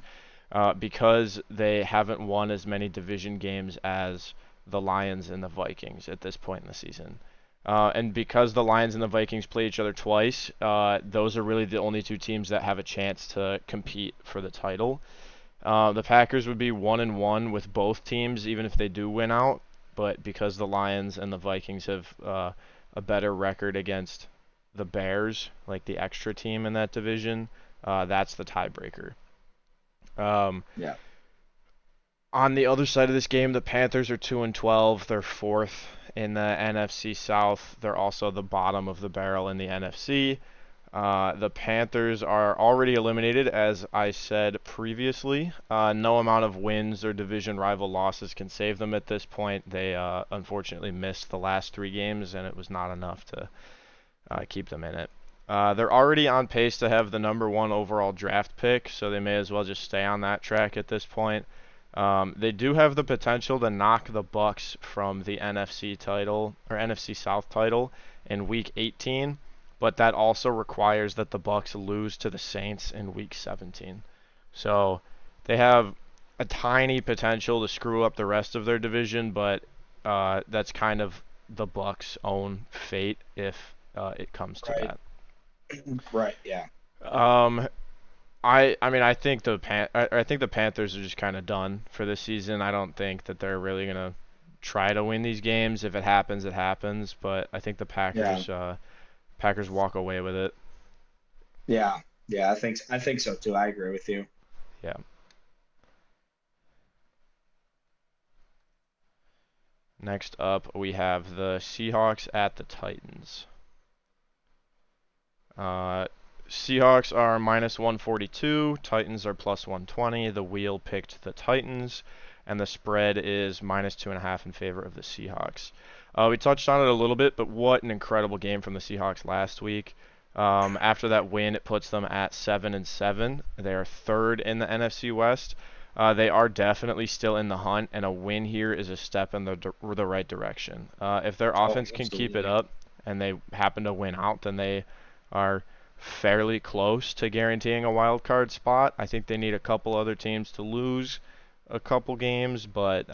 [SPEAKER 2] because they haven't won as many division games as the Lions and the Vikings at this point in the season. And because the Lions and the Vikings play each other twice, those are really the only two teams that have a chance to compete for the title. The Packers would be 1-1 with both teams, even if they do win out. But because the Lions and the Vikings have a better record against the Bears, like the extra team in that division, that's the tiebreaker. Um,
[SPEAKER 1] Yeah.
[SPEAKER 2] on the other side of this game, the Panthers are 2-12. They're fourth in the NFC South. They're also the bottom of the barrel in the NFC. The Panthers are already eliminated, as I said previously. No amount of wins or division rival losses can save them at this point. They unfortunately missed the last three games, and it was not enough to keep them in it. They're already on pace to have the number one overall draft pick, so they may as well just stay on that track at this point. They do have the potential to knock the Bucks from the NFC title or NFC South title in Week 18, but that also requires that the Bucks lose to the Saints in Week 17. So they have a tiny potential to screw up the rest of their division, but that's kind of the Bucks' own fate if it comes to
[SPEAKER 1] Right.
[SPEAKER 2] that.
[SPEAKER 1] Right. Yeah.
[SPEAKER 2] Um, I mean I think the Panthers are just kind of done for this season. I don't think that they're really gonna try to win these games. If it happens, it happens. But I think the
[SPEAKER 1] Yeah.
[SPEAKER 2] Packers walk away with it.
[SPEAKER 1] Yeah. Yeah. I think so too. I agree with you.
[SPEAKER 2] Yeah. Next up, we have the Seahawks at the Titans. Seahawks are minus 142, Titans are plus 120. The wheel picked the Titans, and the spread is minus 2.5 in favor of the Seahawks. We touched on it a little bit, but what an incredible game from the Seahawks last week. After that win, it puts them at 7-7. They are third in the NFC West. They are definitely still in the hunt, and a win here is a step in the right direction. If their
[SPEAKER 1] Oh,
[SPEAKER 2] offense can keep it
[SPEAKER 1] absolutely.
[SPEAKER 2] up, and they happen to win out, then they are fairly close to guaranteeing a wild card spot. I think they need a couple other teams to lose a couple games, but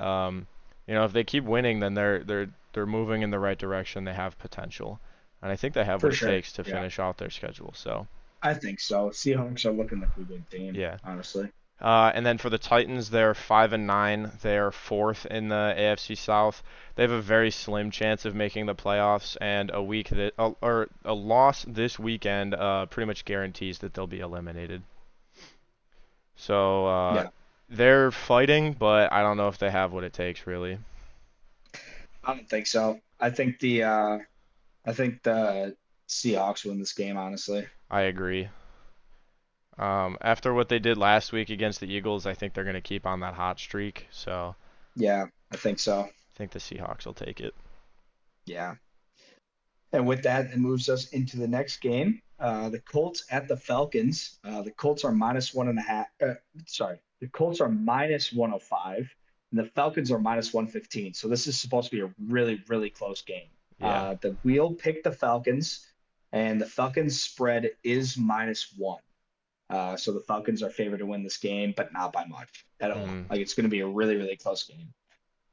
[SPEAKER 2] if they keep winning, then they're moving in the right direction. They have potential, and I think they have
[SPEAKER 1] For
[SPEAKER 2] what it
[SPEAKER 1] sure.
[SPEAKER 2] takes to
[SPEAKER 1] Yeah,
[SPEAKER 2] finish out their schedule. So
[SPEAKER 1] I think so. Seahawks are looking like a good team,
[SPEAKER 2] yeah.
[SPEAKER 1] honestly.
[SPEAKER 2] And then for the Titans, they're 5-9. They're fourth in the AFC South. They have a very slim chance of making the playoffs, and a loss this weekend pretty much guarantees that they'll be eliminated. So
[SPEAKER 1] Yeah,
[SPEAKER 2] they're fighting, but I don't know if they have what it takes really.
[SPEAKER 1] I don't think so. I think the Seahawks win this game, honestly.
[SPEAKER 2] I agree. After what they did last week against the Eagles, I think they're going to keep on that hot streak. So
[SPEAKER 1] Yeah, I think so.
[SPEAKER 2] I think the Seahawks will take it.
[SPEAKER 1] Yeah. And with that, it moves us into the next game. The Colts at the Falcons. The Colts are minus 1.5. The Colts are minus 105, and the Falcons are minus 115. So this is supposed to be a really, really close game.
[SPEAKER 2] Yeah.
[SPEAKER 1] The wheel picked the Falcons, and the Falcons spread is minus one. So the Falcons are favored to win this game, but not by much at all.
[SPEAKER 2] Mm,
[SPEAKER 1] Like it's going to be a really, really close game.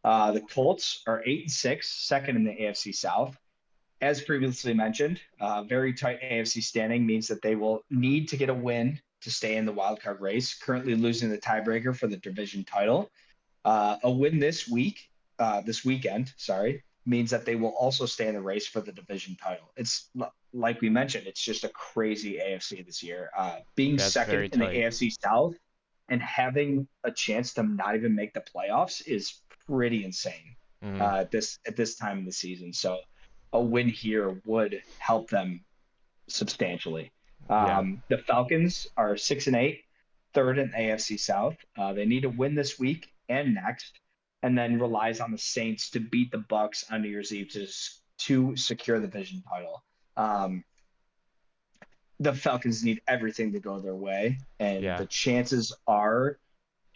[SPEAKER 1] The Colts are 8-6, second in the AFC South. As previously mentioned, very tight AFC standing means that they will need to get a win to stay in the wild card race, currently losing the tiebreaker for the division title. A win this weekend, sorry, means that they will also stay in the race for the division title. It's like we mentioned, it's just a crazy AFC this year. Being
[SPEAKER 2] yeah, it's
[SPEAKER 1] second
[SPEAKER 2] very
[SPEAKER 1] in the
[SPEAKER 2] tight.
[SPEAKER 1] AFC South and having a chance to not even make the playoffs is pretty insane
[SPEAKER 2] Mm,
[SPEAKER 1] at this time of the season. So a win here would help them substantially.
[SPEAKER 2] yeah.
[SPEAKER 1] The Falcons are 6-8, third in AFC South. They need to win this week and next, and then relies on the Saints to beat the Bucks on New Year's Eve to secure the division title. Um, the Falcons need everything to go their way, and
[SPEAKER 2] Yeah.
[SPEAKER 1] the chances are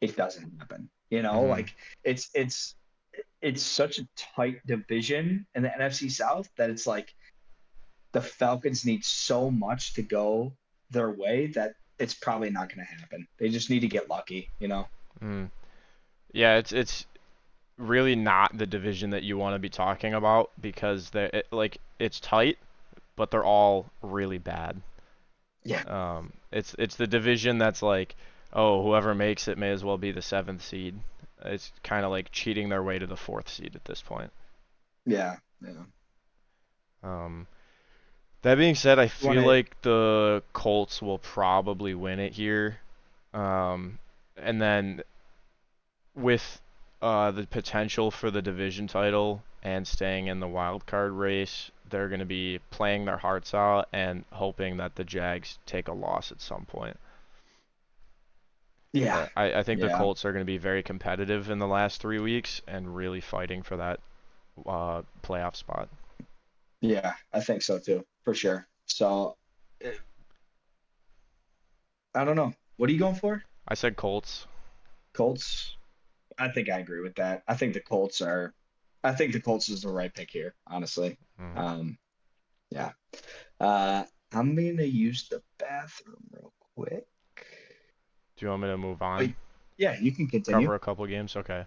[SPEAKER 1] it doesn't happen.
[SPEAKER 2] Mm,
[SPEAKER 1] Like it's it's such a tight division in the NFC South that it's like the Falcons need so much to go their way that it's probably not going to happen. They just need to get lucky.
[SPEAKER 2] mm. Yeah, it's really not the division that you want to be talking about because it's tight, but they're all really bad.
[SPEAKER 1] Yeah,
[SPEAKER 2] It's the division that's like, oh, whoever makes it may as well be the seventh seed. It's kind of like cheating their way to the fourth seed at this point.
[SPEAKER 1] yeah, yeah.
[SPEAKER 2] Um, that being said, I
[SPEAKER 1] You want
[SPEAKER 2] feel
[SPEAKER 1] to?
[SPEAKER 2] like the Colts will probably win it here. Um, and then with the potential for the division title and staying in the wild card race, they're going to be playing their hearts out and hoping that the Jags take a loss at some point.
[SPEAKER 1] Yeah,
[SPEAKER 2] I think the
[SPEAKER 1] yeah,
[SPEAKER 2] Colts are going to be very competitive in the last 3 weeks and really fighting for that playoff spot.
[SPEAKER 1] yeah. I think so too, for sure. So eh, I don't know. What are you going for?
[SPEAKER 2] I said Colts.
[SPEAKER 1] Colts. I think I agree with that. I think the Colts are. I think the Colts is the right pick here, honestly.
[SPEAKER 2] Mm.
[SPEAKER 1] Um, yeah. I'm gonna use the bathroom real quick.
[SPEAKER 2] Do you want me to move on?
[SPEAKER 1] Wait, yeah, you can continue.
[SPEAKER 2] Cover a couple games? Okay.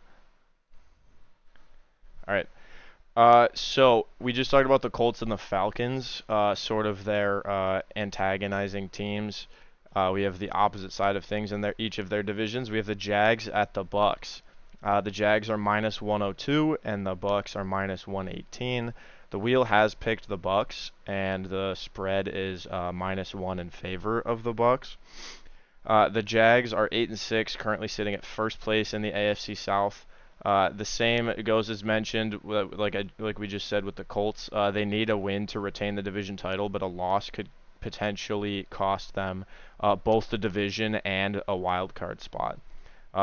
[SPEAKER 2] All right. So we just talked about the Colts and the Falcons, sort of their antagonizing teams. We have the opposite side of things in each of their divisions. We have the Jags at the Bucks. The Jags are minus 102 and the Bucks are minus 118. The wheel has picked the Bucks and the spread is minus one in favor of the Bucks. The Jags are 8-6, currently sitting at first place in the AFC South. The same goes as mentioned, like we just said with the Colts. They need a win to retain the division title, but a loss could potentially cost them both the division and a wild card spot.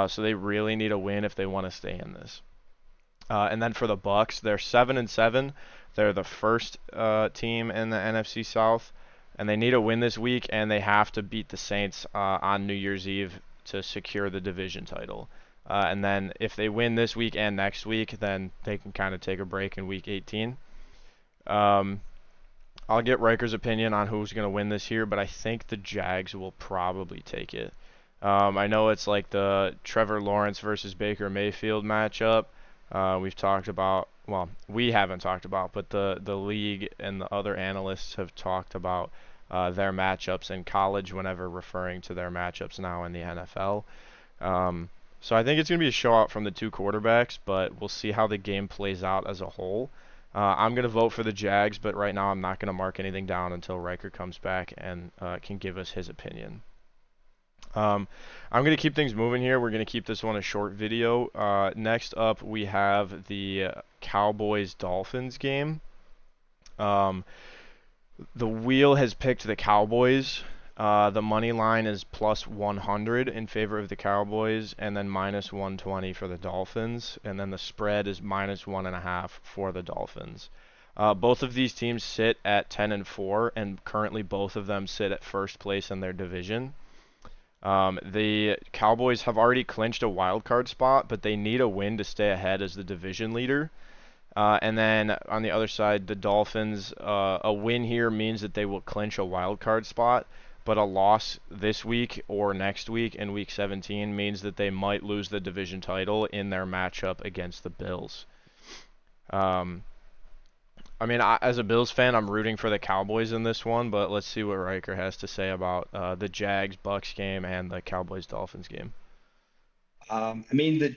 [SPEAKER 2] So they really need a win if they want to stay in this. And then for the Bucks, they're 7-7. They're the first team in the NFC South, and they need a win this week, and they have to beat the Saints on New Year's Eve to secure the division title. And then if they win this week and next week, then they can kind of take a break in Week 18. I'll get Riker's opinion on who's going to win this year, but I think the Jags will probably take it. I know it's like the Trevor Lawrence versus Baker Mayfield matchup. We've talked about, well, we haven't talked about, but the league and the other analysts have talked about their matchups in college whenever referring to their matchups now in the NFL. So I think it's going to be a showout from the two quarterbacks, but we'll see how the game plays out as a whole. I'm going to vote for the Jags, but right now I'm not going to mark anything down until Riker comes back and can give us his opinion. I'm going to keep things moving here. We're going to keep this one a short video. Next up, we have the Cowboys-Dolphins game. The wheel has picked the Cowboys. The money line is plus 100 in favor of the Cowboys, and then minus 120 for the Dolphins, and then the spread is minus 1.5 for the Dolphins. Both of these teams sit at 10-4, and currently both of them sit at first place in their division. The Cowboys have already clinched a wild card spot, but they need a win to stay ahead as the division leader. And then on the other side, the Dolphins, a win here means that they will clinch a wild card spot, but a loss this week or next week in Week 17 means that they might lose the division title in their matchup against the Bills. I mean, as a Bills fan, I'm rooting for the Cowboys in this one, but let's see what Riker has to say about the Jags-Bucks game and the Cowboys-Dolphins game.
[SPEAKER 1] I mean,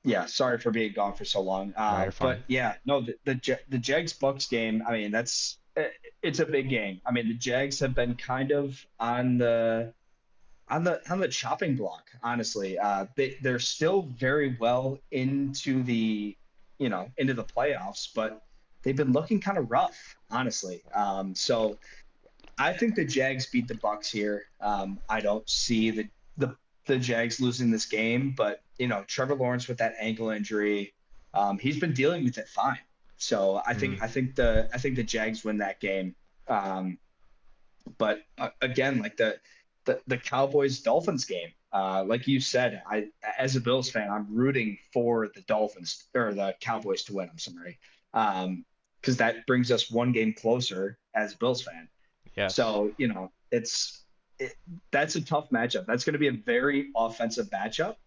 [SPEAKER 1] yeah, sorry for being gone for so long.
[SPEAKER 2] No, you're fine.
[SPEAKER 1] But yeah, no, the Jags-Bucks game, I mean, it's a big game. I mean, the Jags have been kind of on the chopping block, honestly. They're still very well into into the playoffs, but they've been looking kind of rough, honestly. So I think the Jags beat the Bucks here. I don't see the Jags losing this game, but Trevor Lawrence with that ankle injury, he's been dealing with it fine. So I think the Jags win that game. But again, like the Cowboys Dolphins game, like you said, as a Bills fan, I'm rooting for the Dolphins or the Cowboys to win. I'm sorry, because that brings us one game closer as a Bills fan.
[SPEAKER 2] Yes.
[SPEAKER 1] So that's a tough matchup. That's going to be a very offensive matchup.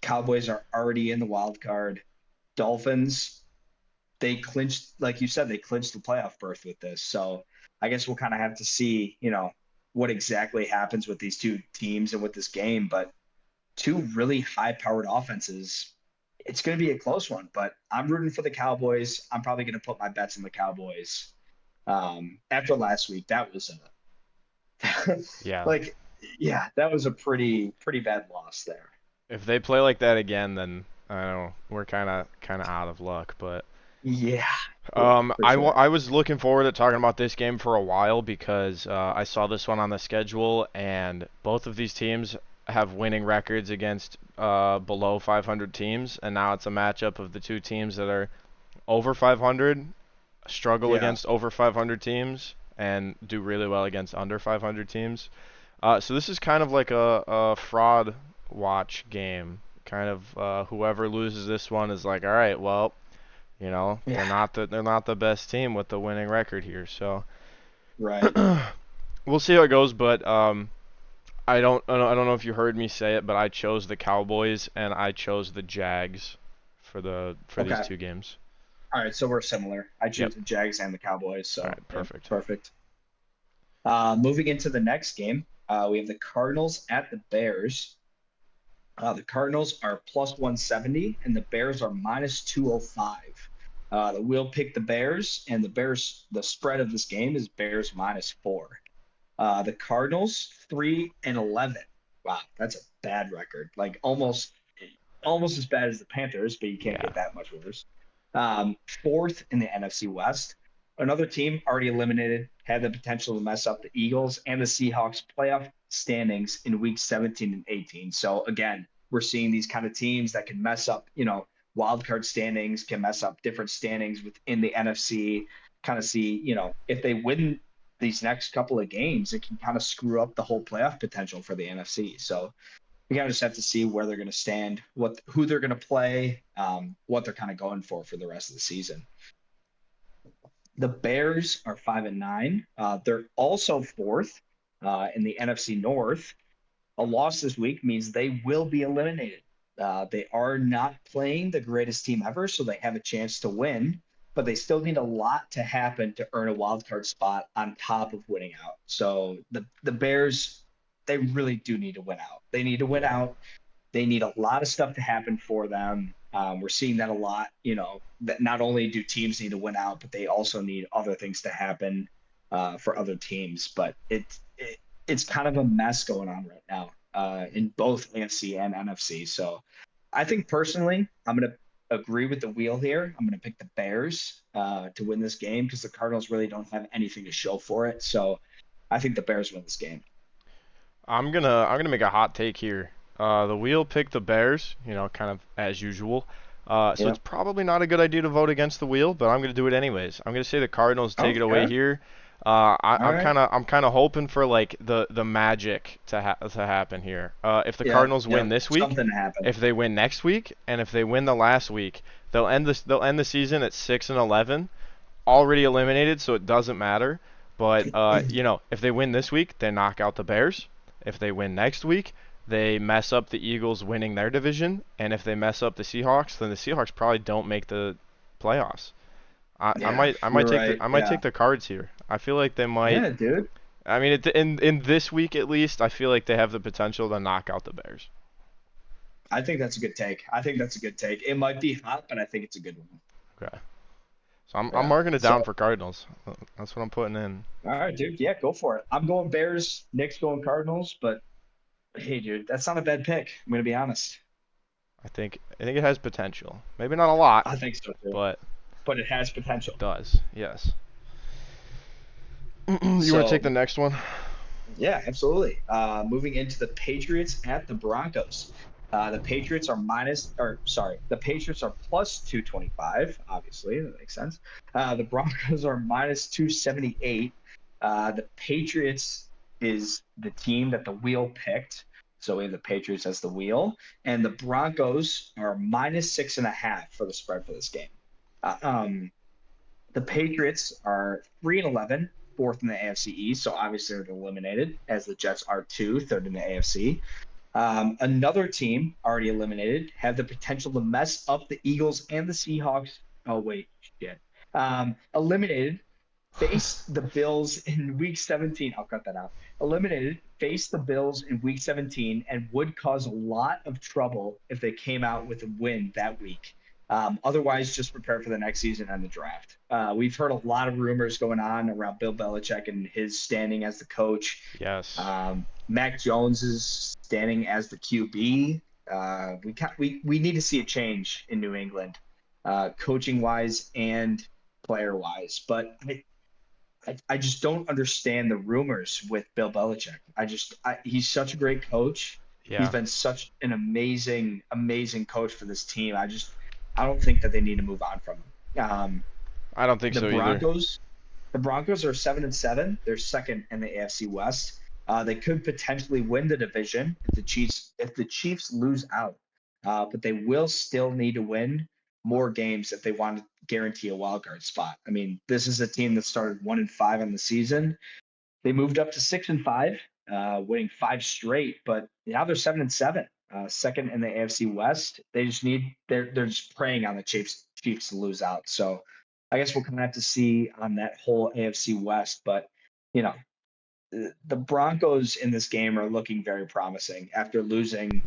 [SPEAKER 1] Cowboys are already in the wild card. Dolphins, they clinched, like you said, they clinched the playoff berth with this. So I guess we'll kind of have to see, what exactly happens with these two teams and with this game. But two really high-powered offenses, it's going to be a close one. But I'm rooting for the Cowboys. I'm probably going to put my bets on the Cowboys. After last week, that was
[SPEAKER 2] yeah.
[SPEAKER 1] That was a pretty bad loss there.
[SPEAKER 2] If they play like that again, then I don't know, we're kind of out of luck. But
[SPEAKER 1] yeah.
[SPEAKER 2] I was looking forward to talking about this game for a while because I saw this one on the schedule, and both of these teams have winning records against below 500 teams, and now it's a matchup of the two teams that are over 500, struggle against over 500 teams, and do really well against under 500 teams. So this is kind of like a fraud watch game. Kind of whoever loses this one is like, all right, well, they're not the best team with the winning record here. So
[SPEAKER 1] right.
[SPEAKER 2] We'll see how it goes, but I don't know if you heard me say it, but I chose the Cowboys and I chose the Jags for these two games.
[SPEAKER 1] All right, so we're similar. I chose the Jags and the Cowboys. So
[SPEAKER 2] all right, perfect.
[SPEAKER 1] Perfect. Moving into the next game, we have the Cardinals at the Bears. The Cardinals are plus 170 and the Bears are minus 205. The wheel picked the Bears, and the spread of this game is Bears minus 4. The Cardinals 3-11. Wow, that's a bad record. Like almost almost as bad as the Panthers, but you can't
[SPEAKER 2] Yeah.
[SPEAKER 1] get that much worse. Fourth in the NFC West. Another team already eliminated had the potential to mess up the Eagles and the Seahawks playoff standings in week 17 and 18. So again, we're seeing these kind of teams that can mess up, wild card standings, can mess up different standings within the NFC. Kind of see, if they win these next couple of games, it can kind of screw up the whole playoff potential for the NFC. So we kind of just have to see where they're going to stand, who they're going to play, what they're kind of going for the rest of the season. The Bears are 5-9. They're also fourth in the NFC North. A loss this week means they will be eliminated. They are not playing the greatest team ever, so they have a chance to win, but they still need a lot to happen to earn a wild card spot on top of winning out. So the Bears, they really do need to win out. They need to win
[SPEAKER 2] Yeah.
[SPEAKER 1] out. They need a lot of stuff to happen for them. We're seeing that a lot, that not only do teams need to win out, but they also need other things to happen for other teams. But it's kind of a mess going on right now in both AFC and NFC. So I think personally, I'm going to agree with the wheel here. I'm going to pick the Bears to win this game because the Cardinals really don't have anything to show for it. So I think the Bears win this game.
[SPEAKER 2] I'm gonna make a hot take here. The wheel picked the Bears, kind of as usual. So
[SPEAKER 1] Yeah.
[SPEAKER 2] it's probably not a good idea to vote against the wheel, but I'm gonna do it anyways. I'm gonna say the Cardinals take it away
[SPEAKER 1] Okay.
[SPEAKER 2] here.
[SPEAKER 1] All right.
[SPEAKER 2] I'm kind of hoping for like the magic to happen here. If the
[SPEAKER 1] Yeah.
[SPEAKER 2] Cardinals
[SPEAKER 1] Yeah.
[SPEAKER 2] win this week,
[SPEAKER 1] Something happened.
[SPEAKER 2] if they win next week, and if they win the last week, they'll end the season at 6-11, already eliminated, so it doesn't matter. But if they win this week, they knock out the Bears. If they win next week, they mess up the Eagles winning their division, and if they mess up the Seahawks, then the Seahawks probably don't make the playoffs.
[SPEAKER 1] Yeah,
[SPEAKER 2] I might
[SPEAKER 1] you're right.
[SPEAKER 2] I might
[SPEAKER 1] Yeah.
[SPEAKER 2] take the Cards here. I feel like they might.
[SPEAKER 1] Yeah, dude.
[SPEAKER 2] I mean, in this week at least, I feel like they have the potential to knock out the Bears.
[SPEAKER 1] I think that's a good take. I think that's a good take. It might be hot, but I think it's a good one.
[SPEAKER 2] Okay, so I'm
[SPEAKER 1] Yeah.
[SPEAKER 2] marking it down
[SPEAKER 1] So,
[SPEAKER 2] for Cardinals. That's what I'm putting in.
[SPEAKER 1] all right, dude. Yeah, go for it. I'm going Bears. Nick's going Cardinals. But hey, dude, that's not a bad pick. I'm gonna be honest.
[SPEAKER 2] I think it has potential. Maybe not a lot,
[SPEAKER 1] I think so too.
[SPEAKER 2] but
[SPEAKER 1] But it has
[SPEAKER 2] it
[SPEAKER 1] potential.
[SPEAKER 2] does. Yes. You want to take
[SPEAKER 1] So
[SPEAKER 2] the next one?
[SPEAKER 1] yeah, absolutely. Moving into the Patriots at the Broncos. The Patriots are plus 225. Obviously, that makes sense. The Broncos are minus 278. The Patriots is the team that the wheel picked. So we have the Patriots as the wheel, and the Broncos are minus 6.5 for the spread for this game. Uh, um, the Patriots are 3-11, fourth in the AFC East, so obviously they're eliminated, as the Jets are two, third in the AFC. Another team already eliminated have the potential to mess up the Eagles and the Seahawks. Oh wait, shit. Eliminated face the Bills in Week 17. I'll cut that out. Eliminated face the Bills in Week 17 and would cause a lot of trouble if they came out with a win that week. Otherwise, just prepare for the next season and the draft. We've heard a lot of rumors going on around Bill Belichick and his standing as the coach.
[SPEAKER 2] Yes.
[SPEAKER 1] Mac Jones is standing as the QB. We need to see a change in New England, coaching wise and player wise. But I just don't understand the rumors with Bill Belichick. He's such a great coach. He's
[SPEAKER 2] Yeah.
[SPEAKER 1] been such an amazing coach for this team. I don't think that they need to move on from him.
[SPEAKER 2] I don't think
[SPEAKER 1] The
[SPEAKER 2] so either.
[SPEAKER 1] Broncos, the Broncos are 7-7. They're second in the AFC West. They could potentially win the division if the Chiefs lose out, but they will still need to win more games if they want to guarantee a wild card spot. I mean, this is a team that started 1-5 on the season. They moved up to 6-5, winning five straight, but now they're 7-7, second in the AFC West. They're just preying on the Chiefs to lose out. So I guess we'll kind of have to see on that whole AFC West. But you know, the Broncos in this game are looking very promising after losing,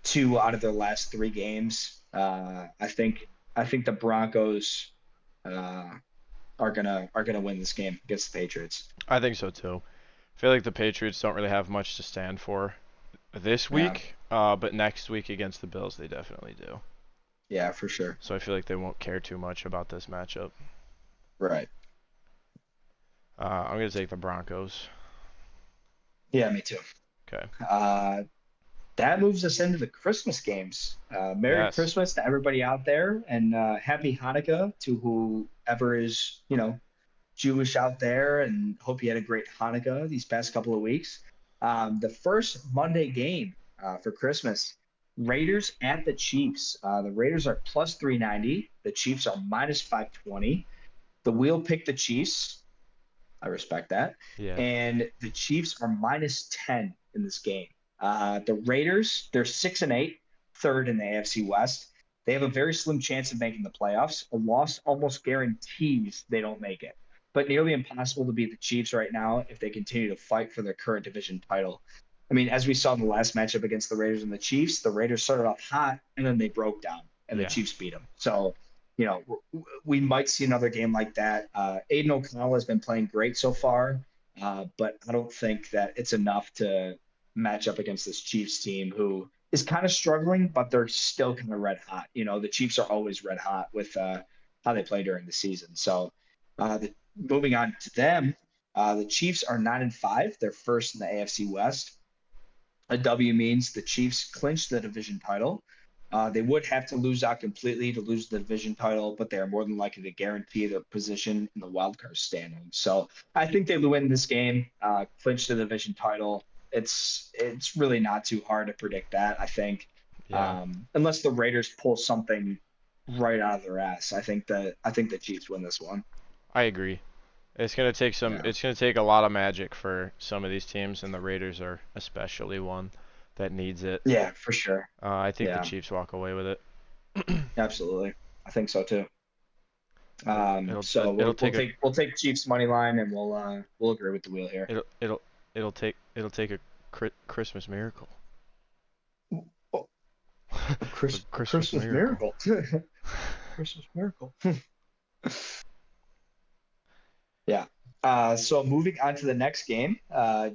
[SPEAKER 1] two out of their last three games. I think the Broncos uh, are gonna win this game against the Patriots.
[SPEAKER 2] I think so too. I feel like the Patriots don't really have much to stand for this
[SPEAKER 1] Yeah.
[SPEAKER 2] week. But next week against the Bills, they definitely do.
[SPEAKER 1] Yeah, for sure.
[SPEAKER 2] So I feel like they won't care too much about this matchup.
[SPEAKER 1] Right.
[SPEAKER 2] I'm gonna take the Broncos.
[SPEAKER 1] Yeah, me too.
[SPEAKER 2] Okay.
[SPEAKER 1] Uh, that moves us into the Christmas games. Merry
[SPEAKER 2] Yes.
[SPEAKER 1] Christmas to everybody out there, and Happy Hanukkah to whoever is, Jewish out there, and hope you had a great Hanukkah these past couple of weeks. The first Monday game for Christmas, Raiders at the Chiefs. The Raiders are plus 390. The Chiefs are minus 520. The wheel picked the Chiefs. I respect that.
[SPEAKER 2] Yeah.
[SPEAKER 1] And the Chiefs are minus 10 in this game. The Raiders, they're 6-8, third in the AFC West. They have a very slim chance of making the playoffs. A loss almost guarantees they don't make it, but nearly impossible to beat the Chiefs right now if they continue to fight for their current division title. I mean, as we saw in the last matchup against the Raiders and the Raiders started off hot and then they broke down and the
[SPEAKER 2] Yeah.
[SPEAKER 1] Chiefs beat them. So, we might see another game like that. Aiden O'Connell has been playing great so far, but I don't think that it's enough to match up against this Chiefs team who is kind of struggling, but they're still kind of red hot. The Chiefs are always red hot with how they play during the season. So, moving on to them, the Chiefs are 9-5. They're first in the AFC West. A W means the Chiefs clinch the division title. They would have to lose out completely to lose the division title, but they are more than likely to guarantee their position in the wild card standing. So I think they win this game, clinch the division title. It's really not too hard to predict that. I think,
[SPEAKER 2] Yeah.
[SPEAKER 1] unless the Raiders pull something right out of their ass, I think the Chiefs win this one.
[SPEAKER 2] I agree. It's gonna take some.
[SPEAKER 1] Yeah.
[SPEAKER 2] It's gonna take a lot of magic for some of these teams, and the Raiders are especially one that needs it.
[SPEAKER 1] Yeah, for sure.
[SPEAKER 2] I think the
[SPEAKER 1] Yeah,
[SPEAKER 2] Chiefs walk away with it.
[SPEAKER 1] absolutely. I think so too.
[SPEAKER 2] It'll
[SPEAKER 1] So
[SPEAKER 2] it'll
[SPEAKER 1] we'll, we'll
[SPEAKER 2] take a
[SPEAKER 1] take we'll take Chiefs money line, and we'll agree with the wheel here.
[SPEAKER 2] it'll it'll take a Christmas miracle.
[SPEAKER 1] Oh, a
[SPEAKER 2] A Christmas
[SPEAKER 1] Christmas
[SPEAKER 2] miracle.
[SPEAKER 1] miracle. Christmas miracle. Yeah. So moving on to the next game,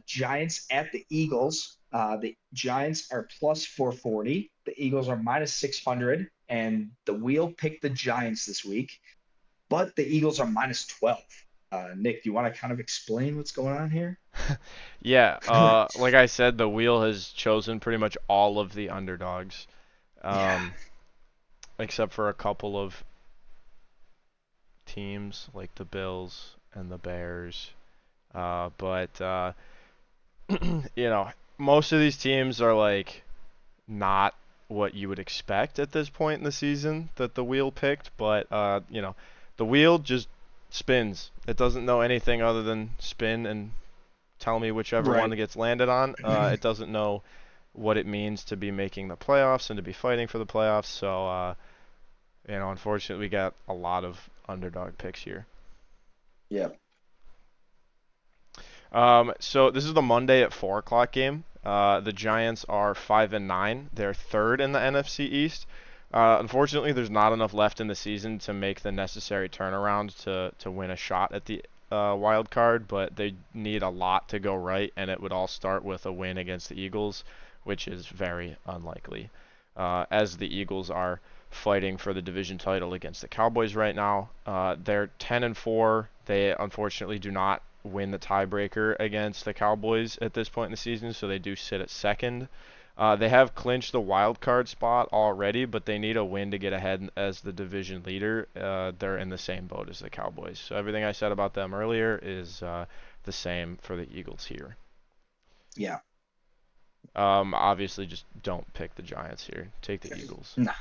[SPEAKER 1] Giants at the Eagles. The Giants are plus 440. The Eagles are minus 600, and the wheel picked the Giants this week, but the Eagles are minus 12. Nick, do you want to kind of explain what's going on here?
[SPEAKER 2] Yeah. Like I said, the wheel has chosen pretty much all of the underdogs,
[SPEAKER 1] Yeah.
[SPEAKER 2] um, except for a couple of teams like the Bills and the Bears. But most of these teams are like not what you would expect at this point in the season that the wheel picked, but the wheel just spins. It doesn't know anything other than spin and tell me whichever one
[SPEAKER 1] Right.
[SPEAKER 2] that gets landed on. It doesn't know what it means to be making the playoffs and to be fighting for the playoffs. So, unfortunately, we got a lot of underdog picks here.
[SPEAKER 1] Yeah.
[SPEAKER 2] So this is the Monday at 4 o'clock game. The Giants are 5-9. They're third in the NFC East. Unfortunately, there's not enough left in the season to make the necessary turnaround to win a shot at the wild card, but they need a lot to go right, and it would all start with a win against the Eagles, which is very unlikely, as the Eagles are fighting for the division title against the Cowboys right now. They're 10-4. They unfortunately do not win the tiebreaker against the Cowboys at this point in the season, so they do sit at second. They have clinched the wild card spot already, but they need a win to get ahead as the division leader. They're in the same boat as the Cowboys. So everything I said about them earlier is the same for the Eagles here.
[SPEAKER 1] Yeah.
[SPEAKER 2] Obviously, just don't pick the Giants here. Take the Eagles.
[SPEAKER 1] Nah.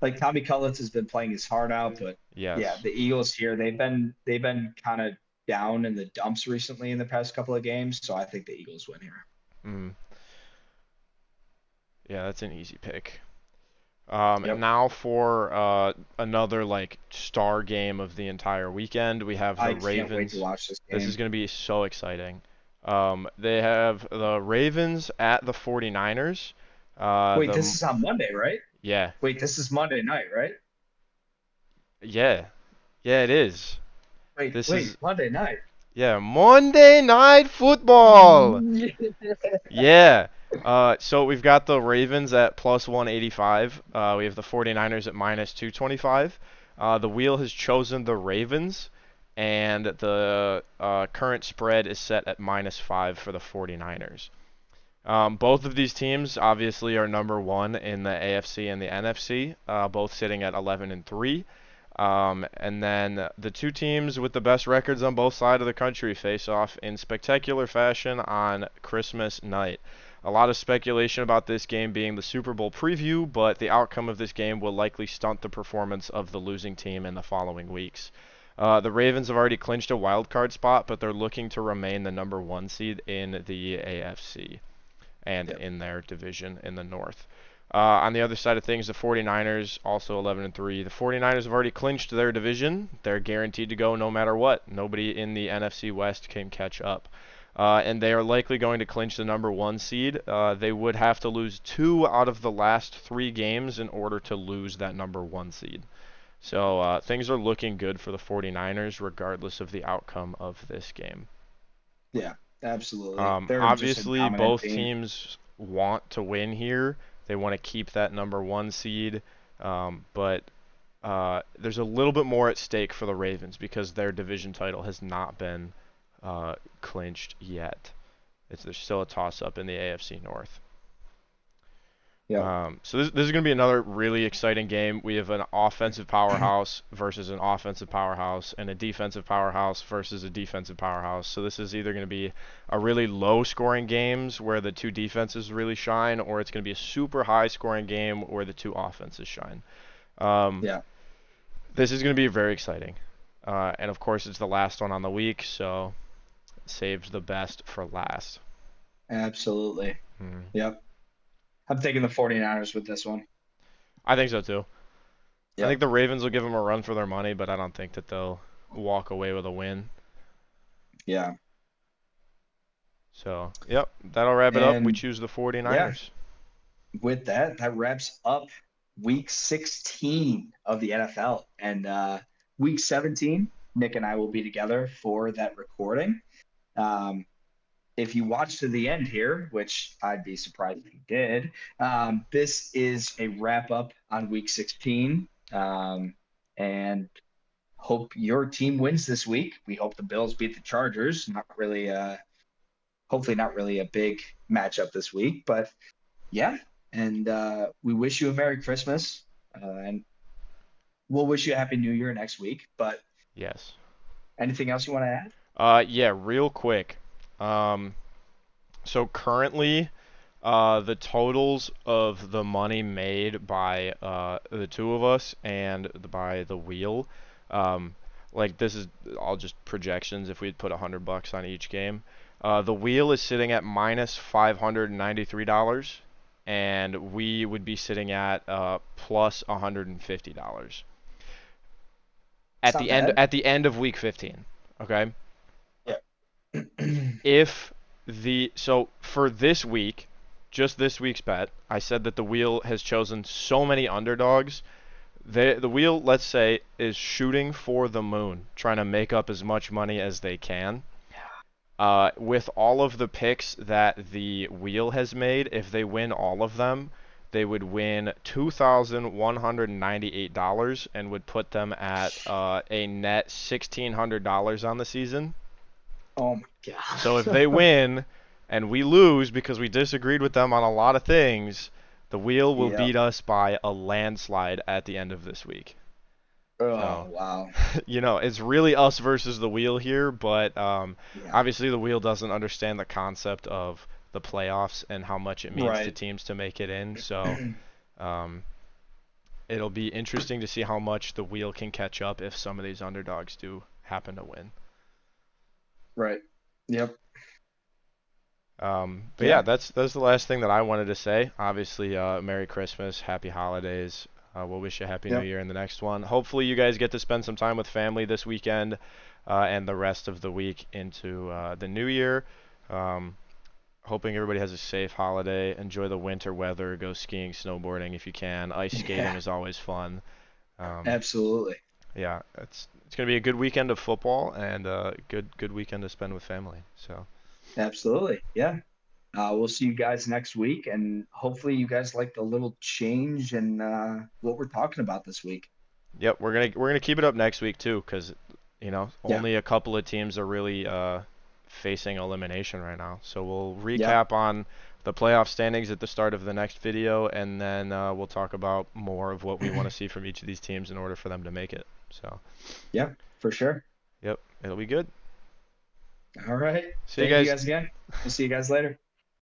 [SPEAKER 1] Like Tommy Cullins has been playing his heart out, but yeah,
[SPEAKER 2] Yes.
[SPEAKER 1] the Eagles here, they've been kind of down in the dumps recently in the past couple of games, so I think the Eagles win here.
[SPEAKER 2] Mm. Yeah, that's an easy pick.
[SPEAKER 1] Yep.
[SPEAKER 2] Now for another like star game of the entire weekend, we have the
[SPEAKER 1] I can't wait to
[SPEAKER 2] Ravens.
[SPEAKER 1] watch this
[SPEAKER 2] This is
[SPEAKER 1] game.
[SPEAKER 2] going to be so exciting. They have the Ravens at the 49ers.
[SPEAKER 1] Wait, this
[SPEAKER 2] The
[SPEAKER 1] is on Monday, right?
[SPEAKER 2] Yeah,
[SPEAKER 1] Wait, this is Monday night, right?
[SPEAKER 2] yeah, yeah, it is.
[SPEAKER 1] Wait,
[SPEAKER 2] This
[SPEAKER 1] wait,
[SPEAKER 2] is
[SPEAKER 1] Monday night.
[SPEAKER 2] Yeah, Monday Night Football.
[SPEAKER 1] Yeah.
[SPEAKER 2] Yeah. So we've got the Ravens at plus 185. We have the 49ers at minus 225. The wheel has chosen the Ravens, and the current spread is set at minus 5 for the 49ers. Both of these teams obviously are number one in the AFC and the NFC, both sitting at 11 and 3. And then the two teams with the best records on both sides of the country face off in spectacular fashion on Christmas night. A lot of speculation about this game being the Super Bowl preview, but the outcome of this game will likely stunt the performance of the losing team in the following weeks. The Ravens have already clinched a wild card spot, but they're looking to remain the number one seed in the AFC and
[SPEAKER 1] Yep.
[SPEAKER 2] in their division in the North. On the other side of things, the 49ers also 11 and 3. The 49ers have already clinched their division. They're guaranteed to go no matter what. Nobody in the NFC West can catch up. And they are likely going to clinch the number one seed. They would have to lose 2 out of the last 3 games in order to lose that number one seed. So things are looking good for the 49ers regardless of the outcome of this game.
[SPEAKER 1] Yeah, absolutely. They're just a
[SPEAKER 2] Obviously,
[SPEAKER 1] dominant
[SPEAKER 2] both
[SPEAKER 1] team.
[SPEAKER 2] teams want to win here. They want to keep that number one seed, but there's a little bit more at stake for the Ravens because their division title has not been clinched yet. There's still a toss-up in the AFC North.
[SPEAKER 1] Yep.
[SPEAKER 2] So this is going to be another really exciting game. We have an offensive powerhouse versus an offensive powerhouse, and a defensive powerhouse versus a defensive powerhouse. So this is either going to be a really low-scoring games where the two defenses really shine, or it's going to be a super high-scoring game where the two offenses shine. Um,
[SPEAKER 1] Yeah,
[SPEAKER 2] this is going to be very exciting, and of course it's the last one on the week, so saved the best for last.
[SPEAKER 1] absolutely.
[SPEAKER 2] Hmm.
[SPEAKER 1] Yep. I'm taking the 49ers with this one.
[SPEAKER 2] I think so too. I think
[SPEAKER 1] Yep.
[SPEAKER 2] the Ravens will give them a run for their money, but I don't think that they'll walk away with a win.
[SPEAKER 1] Yeah.
[SPEAKER 2] So, yep, that'll wrap it up. We
[SPEAKER 1] And
[SPEAKER 2] choose the
[SPEAKER 1] yeah,
[SPEAKER 2] 49ers.
[SPEAKER 1] with that, that wraps up week 16 of the NFL. And week 17, Nick and I will be together for that recording. Um, if you watch to the end here, which I'd be surprised if you did, this is a wrap up on week 16. And hope your team wins this week. We hope the Bills beat the Chargers. Not really, hopefully, not really a big matchup this week, but yeah. And we wish you a Merry Christmas. And we'll wish you a Happy New Year next week. But
[SPEAKER 2] Yes.
[SPEAKER 1] anything else you want to add?
[SPEAKER 2] Yeah, real quick. Um, so currently, the totals of the money made by the two of us and by the wheel, um, like this is all just projections. If we'd put $100 on each game, the wheel is sitting at minus $593, and we would be sitting at plus $150
[SPEAKER 1] It's
[SPEAKER 2] at
[SPEAKER 1] not
[SPEAKER 2] the end
[SPEAKER 1] bad.
[SPEAKER 2] of week 15. Okay,
[SPEAKER 1] Yeah.
[SPEAKER 2] if so for this week, just this week's bet, I said that the wheel has chosen so many underdogs. The wheel, let's say, is shooting for the moon, trying to make up as much money as they can. With all of the picks that the wheel has made, if they win all of them, they would win $2,198 and would put them at a net $1,600 on the season.
[SPEAKER 1] Oh my
[SPEAKER 2] So if they
[SPEAKER 1] God.
[SPEAKER 2] win and we lose because we disagreed with them on a lot of things, the wheel will
[SPEAKER 1] Yep.
[SPEAKER 2] beat us by a landslide at the end of this week.
[SPEAKER 1] Oh
[SPEAKER 2] So,
[SPEAKER 1] wow.
[SPEAKER 2] it's really us versus the wheel here, but
[SPEAKER 1] Yeah.
[SPEAKER 2] obviously the wheel doesn't understand the concept of the playoffs and how much it means to
[SPEAKER 1] Right.
[SPEAKER 2] teams to make it in. So, um, it'll be interesting to see how much the wheel can catch up if some of these underdogs do happen to win.
[SPEAKER 1] Right. Yep.
[SPEAKER 2] But yeah,
[SPEAKER 1] Yeah.
[SPEAKER 2] that's the last thing that I wanted to say. Obviously, Merry Christmas, Happy Holidays. We'll wish you a Happy New
[SPEAKER 1] Yep.
[SPEAKER 2] Year in the next one. Hopefully, you guys get to spend some time with family this weekend and the rest of the week into the new year. Um, Hoping everybody has a safe holiday. Enjoy the winter weather. Go skiing, snowboarding if you can. Ice skating
[SPEAKER 1] Yeah.
[SPEAKER 2] is always fun. Um,
[SPEAKER 1] Absolutely.
[SPEAKER 2] yeah, it's gonna be a good weekend of football and a good weekend to spend with family. So.
[SPEAKER 1] Absolutely. Yeah. We'll see you guys next week, and hopefully you guys like the little change and what we're talking about this week.
[SPEAKER 2] Yep, we're gonna keep it up next week too, because
[SPEAKER 1] Yeah,
[SPEAKER 2] only a couple of teams are really facing elimination right now. So we'll
[SPEAKER 1] yeah,
[SPEAKER 2] recap on the playoff standings at the start of the next video, and then we'll talk about more of what we want to see from each of these teams in order for them to make it. So,
[SPEAKER 1] yeah, for sure.
[SPEAKER 2] yep, it'll be good.
[SPEAKER 1] All right.
[SPEAKER 2] See you
[SPEAKER 1] Thank you
[SPEAKER 2] guys.
[SPEAKER 1] guys again. We'll see you guys later.